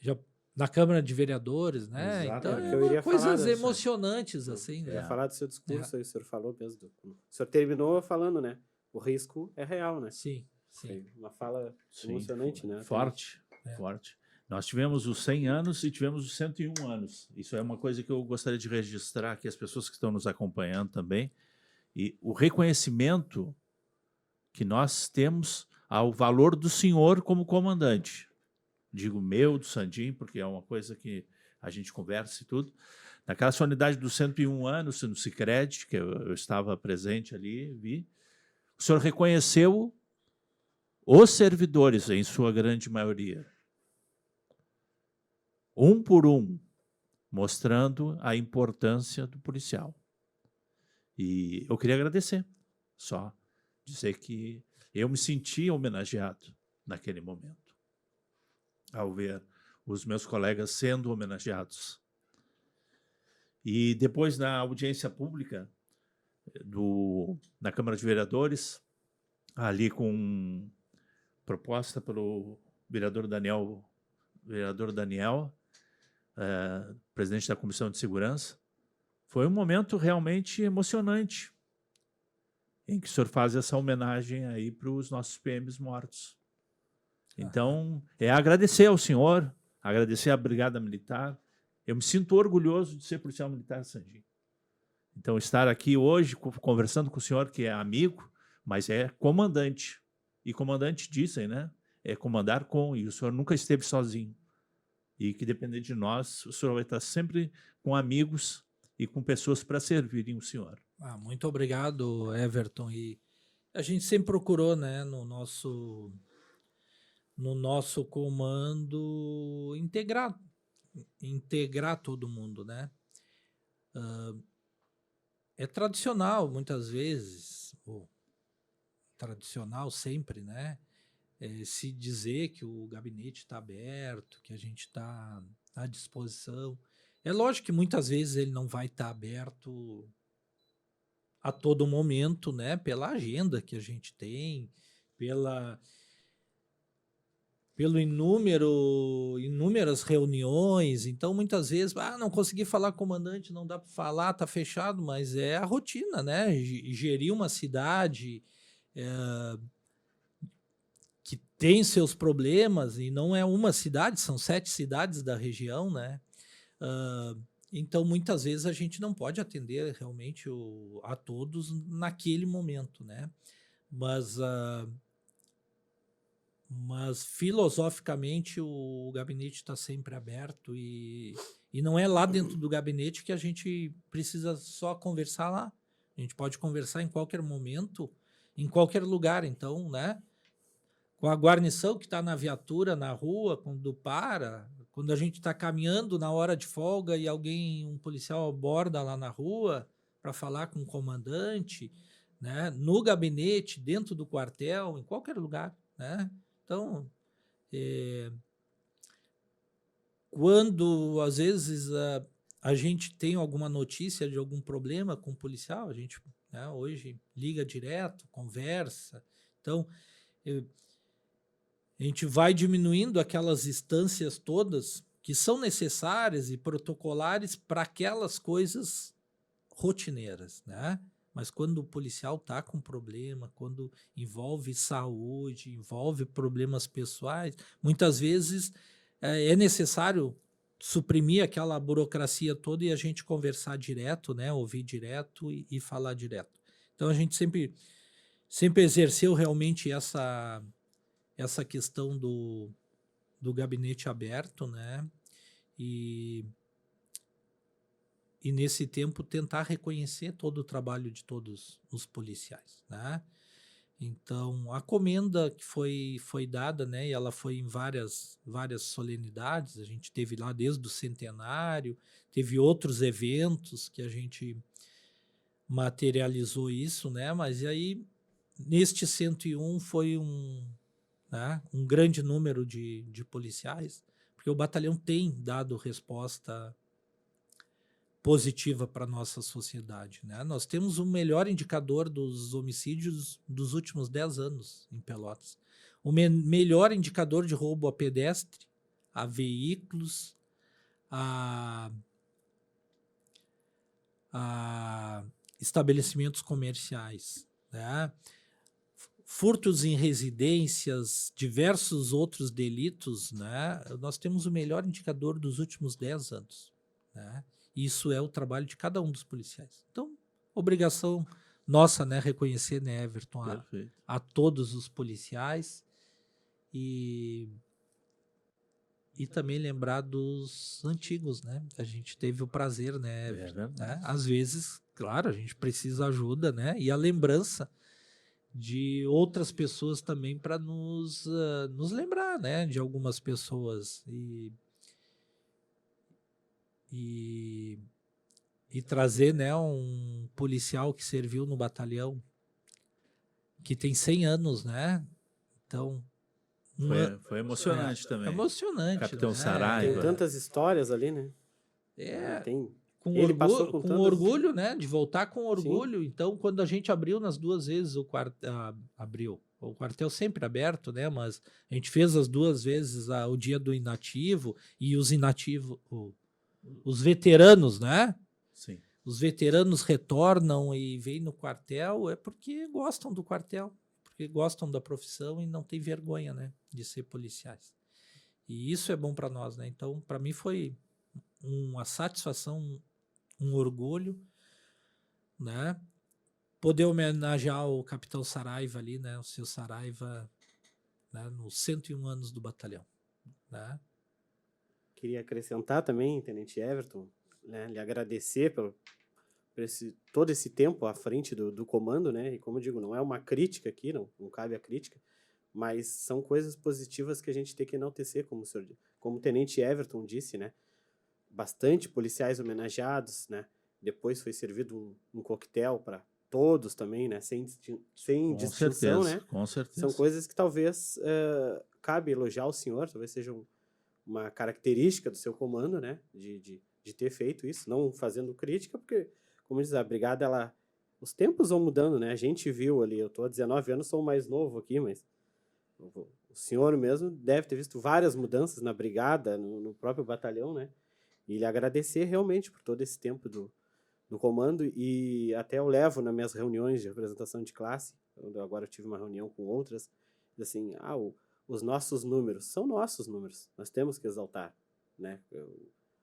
Speaker 3: já na Câmara de Vereadores, né?
Speaker 1: Exatamente.
Speaker 3: Então, coisas emocionantes, assim, né?
Speaker 2: Eu ia falar do seu discurso aí, o senhor falou mesmo. O senhor terminou falando, né? O risco é real, né?
Speaker 3: Sim. Sim.
Speaker 2: Uma fala
Speaker 1: Sim,
Speaker 2: emocionante, né?
Speaker 1: Forte,
Speaker 3: É.
Speaker 1: forte. Nós tivemos os 100 anos e tivemos os 101 anos. Isso é uma coisa que eu gostaria de registrar aqui, as pessoas que estão nos acompanhando também. E o reconhecimento que nós temos ao valor do senhor como comandante. Digo meu, do Sandim, porque é uma coisa que a gente conversa e tudo. Naquela solenidade dos 101 anos, no Sicredi, que eu estava presente ali, vi, o senhor reconheceu os servidores, em sua grande maioria, um por um, mostrando a importância do policial. E eu queria agradecer, só dizer que eu me senti homenageado naquele momento, ao ver os meus colegas sendo homenageados. E depois, na audiência pública na Câmara de Vereadores, ali com proposta pelo vereador Daniel, presidente da Comissão de Segurança, foi um momento realmente emocionante, em que o senhor faz essa homenagem aí para os nossos PMs mortos. Então, é agradecer ao senhor, agradecer à Brigada Militar. Eu me sinto orgulhoso de ser policial militar, Sandim. Então, estar aqui hoje conversando com o senhor, que é amigo, mas é comandante. E comandante dizem, né? É comandar com, e o senhor nunca esteve sozinho. E que, dependendo de nós, o senhor vai estar sempre com amigos e com pessoas para servirem o senhor.
Speaker 3: Muito obrigado, Everton. E a gente sempre procurou, né, no nosso comando integrar todo mundo, né? É tradicional, muitas vezes, ou tradicional sempre, né? Se dizer que o gabinete está aberto, que a gente está à disposição. É lógico que muitas vezes ele não vai estar aberto a todo momento, né? Pela agenda que a gente tem, pelo inúmeras reuniões. Então, muitas vezes, não consegui falar com o comandante, não dá para falar, tá fechado, mas é a rotina, né? Gerir uma cidade que tem seus problemas, e não é uma cidade, são 7 cidades da região, né? Então, muitas vezes a gente não pode atender realmente a todos naquele momento, né? Mas filosoficamente o gabinete está sempre aberto e não é lá dentro do gabinete que a gente precisa só conversar lá. A gente pode conversar em qualquer momento, em qualquer lugar. Então, né? Com a guarnição que está na viatura, na rua, quando quando a gente está caminhando na hora de folga e um policial aborda lá na rua para falar com o comandante, né? No gabinete, dentro do quartel, em qualquer lugar, né? Então, quando às vezes a gente tem alguma notícia de algum problema com o policial, a gente, né, hoje liga direto, conversa. Então, a gente vai diminuindo aquelas instâncias todas que são necessárias e protocolares para aquelas coisas rotineiras, né? Mas quando o policial está com problema, quando envolve saúde, envolve problemas pessoais, muitas vezes é necessário suprimir aquela burocracia toda e a gente conversar direto, né? Ouvir direto e falar direto. Então a gente sempre exerceu realmente essa questão do gabinete aberto, né? E nesse tempo tentar reconhecer todo o trabalho de todos os policiais, né? Então, a comenda que foi dada, né, e ela foi em várias solenidades, a gente teve lá desde o centenário, teve outros eventos que a gente materializou isso, né? Mas e aí, neste 101 foi né, um grande número de policiais, porque o batalhão tem dado resposta positiva para a nossa sociedade, né? Nós temos o melhor indicador dos homicídios dos últimos 10 anos em Pelotas. O melhor indicador de roubo a pedestre, a veículos, a estabelecimentos comerciais, né? furtos em residências, diversos outros delitos, né? Nós temos o melhor indicador dos últimos 10 anos, né? Isso é o trabalho de cada um dos policiais. Então, obrigação nossa, né, reconhecer, né, Everton,
Speaker 1: Perfeito.
Speaker 3: a todos os policiais e também lembrar dos antigos, né? A gente teve o prazer, né, Everton,
Speaker 1: verdade.
Speaker 3: né? Às vezes, claro, a gente precisa ajuda, né? E a lembrança de outras pessoas também para nos lembrar, né, de algumas pessoas e trazer, né, um policial que serviu no batalhão, que tem 100 anos, né? Então,
Speaker 1: Foi emocionante também.
Speaker 3: emocionante,
Speaker 1: Capitão
Speaker 3: né?
Speaker 1: Saraiva.
Speaker 2: Tem tantas histórias ali, né?
Speaker 3: Com
Speaker 2: Ele
Speaker 3: orgulho,
Speaker 2: passou com tantas-
Speaker 3: orgulho, né? De voltar com orgulho. Então, quando a gente abriu nas 2 vezes o quartel sempre aberto, né? Mas a gente fez as 2 vezes o dia do inativo e os inativos, os veteranos, né?
Speaker 1: Sim.
Speaker 3: Os veteranos retornam e vêm no quartel, é porque gostam do quartel, porque gostam da profissão e não tem vergonha, né? De ser policiais. E isso é bom para nós, né? Então, para mim foi uma satisfação, um orgulho, né? Poder homenagear o Capitão Saraiva ali, né? O seu Saraiva, né? Nos 101 anos do batalhão, né?
Speaker 2: Queria acrescentar também, Tenente Everton, né, lhe agradecer por todo esse tempo à frente do comando, né? E como eu digo, não é uma crítica aqui, não cabe a crítica, mas são coisas positivas que a gente tem que enaltecer, como o Tenente Everton disse, né? Bastante policiais homenageados, né? Depois foi servido um coquetel para todos também, né? Sem
Speaker 1: Com
Speaker 2: distinção,
Speaker 1: certeza,
Speaker 2: né?
Speaker 1: com certeza.
Speaker 2: São coisas que talvez cabe elogiar o senhor, talvez sejam uma característica do seu comando, né? De ter feito isso, não fazendo crítica, porque, como diz a brigada, os tempos vão mudando, né? A gente viu ali, eu estou há 19 anos, sou o mais novo aqui, mas o senhor mesmo deve ter visto várias mudanças na brigada, no próprio batalhão, né? E lhe agradecer realmente por todo esse tempo do comando, e até eu levo nas minhas reuniões de representação de classe, agora eu tive uma reunião com outras, assim, os nossos números são nossos números, nós temos que exaltar, né?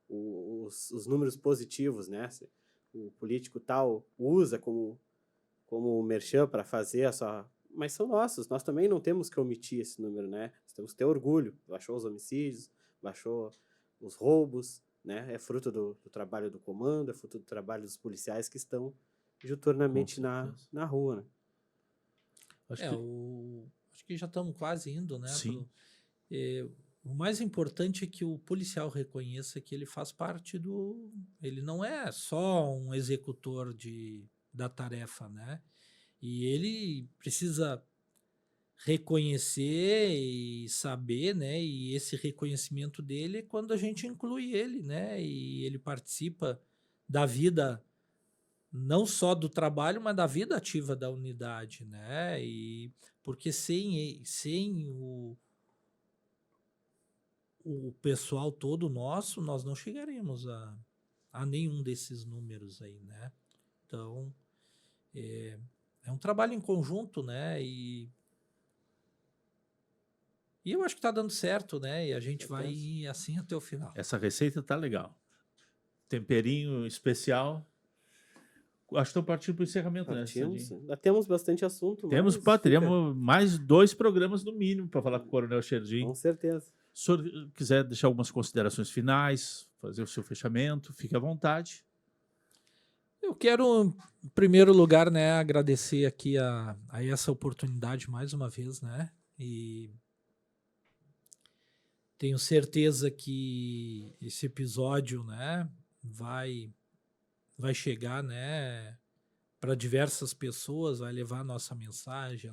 Speaker 2: Os números positivos, né? O político tal usa como merchan para fazer a sua... Mas são nossos, nós também não temos que omitir esse número, né? Nós temos que ter orgulho. Baixou os homicídios, baixou os roubos, né? É fruto do trabalho do comando, é fruto do trabalho dos policiais que estão diuturnamente na rua, né?
Speaker 3: Acho que já estamos quase indo, né?
Speaker 1: Sim.
Speaker 3: O mais importante é que o policial reconheça que ele faz parte ele não é só um executor da tarefa, né? E ele precisa reconhecer e saber, né? E esse reconhecimento dele é quando a gente inclui ele, né? E ele participa da vida, não só do trabalho, mas da vida ativa da unidade, né? E porque sem o pessoal todo nosso, nós não chegaremos a nenhum desses números aí, né? Então, é um trabalho em conjunto, né? E eu acho que está dando certo, né? E a gente vai ir assim até o final.
Speaker 1: Essa receita tá legal. Temperinho especial. Acho que estão partindo para o encerramento, né, Sandinho?
Speaker 2: Ainda temos bastante assunto,
Speaker 1: Teríamos mais 2 programas no mínimo para falar com o Coronel Xerdim.
Speaker 2: Com certeza.
Speaker 1: Se o senhor quiser deixar algumas considerações finais, fazer o seu fechamento, fique à vontade.
Speaker 3: Eu quero, em primeiro lugar, né, agradecer aqui a essa oportunidade mais uma vez, né? E tenho certeza que esse episódio, né, vai chegar, né, para diversas pessoas, vai levar a nossa mensagem,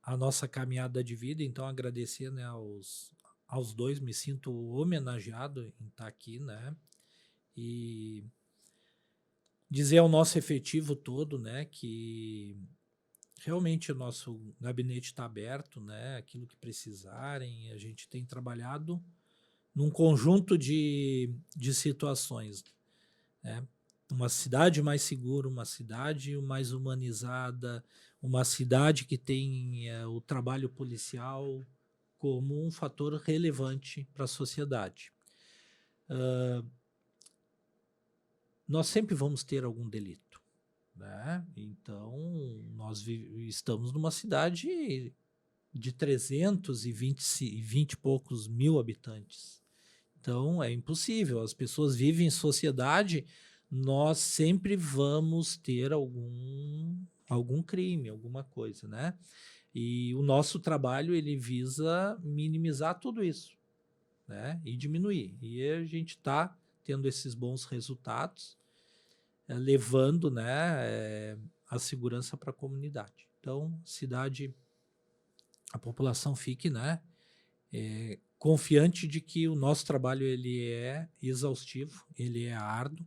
Speaker 3: a nossa caminhada de vida. Então, agradecer, né, aos dois, me sinto homenageado em estar aqui, né? E dizer ao nosso efetivo todo, né, que realmente o nosso gabinete está aberto, né, aquilo que precisarem. A gente tem trabalhado num conjunto de situações, né? uma cidade mais segura, uma cidade mais humanizada, uma cidade que tem o trabalho policial como um fator relevante para a sociedade. Nós sempre vamos ter algum delito, né? Então, nós estamos numa cidade de 320 e poucos mil habitantes. Então, é impossível. As pessoas vivem em sociedade, nós sempre vamos ter algum crime, alguma coisa, né? E o nosso trabalho, ele visa minimizar tudo isso, né? E diminuir. E a gente está tendo esses bons resultados, levando, né, a segurança para a comunidade. Então, a população fique, né, confiante de que o nosso trabalho ele é exaustivo, ele é árduo,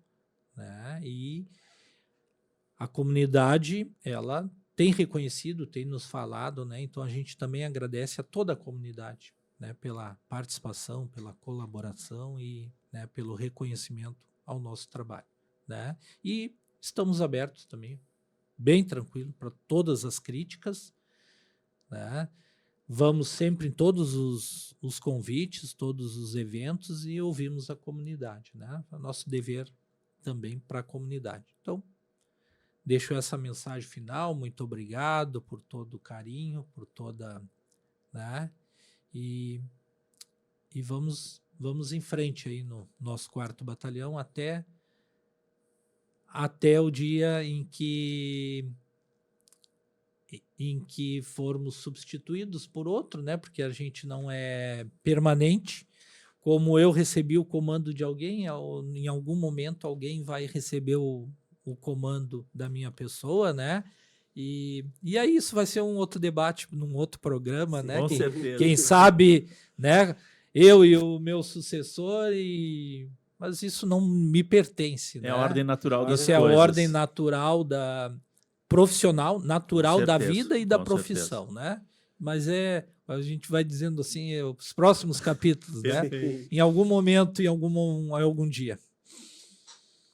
Speaker 3: né, e a comunidade, ela tem reconhecido, tem nos falado, né, então a gente também agradece a toda a comunidade, né, pela participação, pela colaboração e, né, pelo reconhecimento ao nosso trabalho, né, e estamos abertos também, bem tranquilo, para todas as críticas, né, vamos sempre em todos os convites, todos os eventos e ouvimos a comunidade, né? É nosso dever também para a comunidade. Então, deixo essa mensagem final, muito obrigado por todo o carinho, por toda, né? E vamos em frente aí no nosso 4º Batalhão até o dia em que formos substituídos por outro, né? Porque a gente não é permanente. Como eu recebi o comando de alguém, em algum momento alguém vai receber o comando da minha pessoa, né? E aí isso vai ser um outro debate num outro programa,
Speaker 1: Sim,
Speaker 3: né?
Speaker 1: com certeza.
Speaker 3: Quem sabe, né? Eu e o meu sucessor, mas isso não me pertence, né?
Speaker 1: É a ordem natural das
Speaker 3: coisas. Isso é a ordem natural profissional, natural da vida e da profissão, né? Mas a gente vai dizendo assim, os próximos capítulos, né? Em algum momento, em algum dia.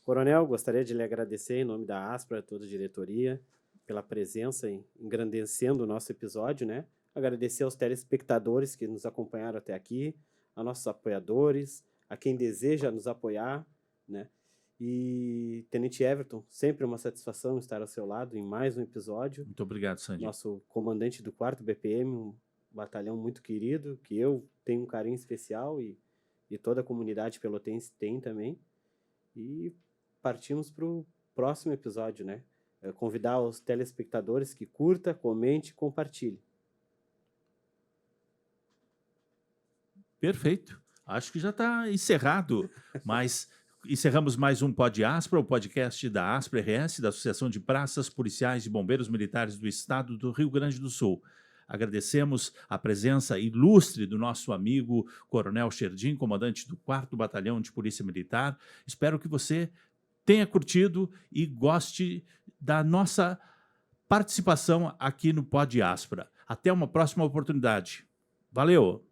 Speaker 2: Coronel, gostaria de lhe agradecer em nome da Aspra, toda a diretoria, pela presença engrandecendo o nosso episódio, né? Agradecer aos telespectadores que nos acompanharam até aqui, a nossos apoiadores, a quem deseja nos apoiar, né? E, Tenente Everton, sempre uma satisfação estar ao seu lado em mais um episódio.
Speaker 1: Muito obrigado, Sandy.
Speaker 2: Nosso comandante do 4º BPM, um batalhão muito querido, que eu tenho um carinho especial e toda a comunidade pelotense tem também. E partimos para o próximo episódio, né? Convidar os telespectadores que curta, comente e compartilhe.
Speaker 1: Perfeito. Acho que já está encerrado, mas encerramos mais um Pod Aspra, o podcast da Aspra RS, da Associação de Praças, Policiais e Bombeiros Militares do Estado do Rio Grande do Sul. Agradecemos a presença ilustre do nosso amigo Coronel Sherdim, comandante do 4º Batalhão de Polícia Militar. Espero que você tenha curtido e goste da nossa participação aqui no Pod Aspra. Até uma próxima oportunidade. Valeu!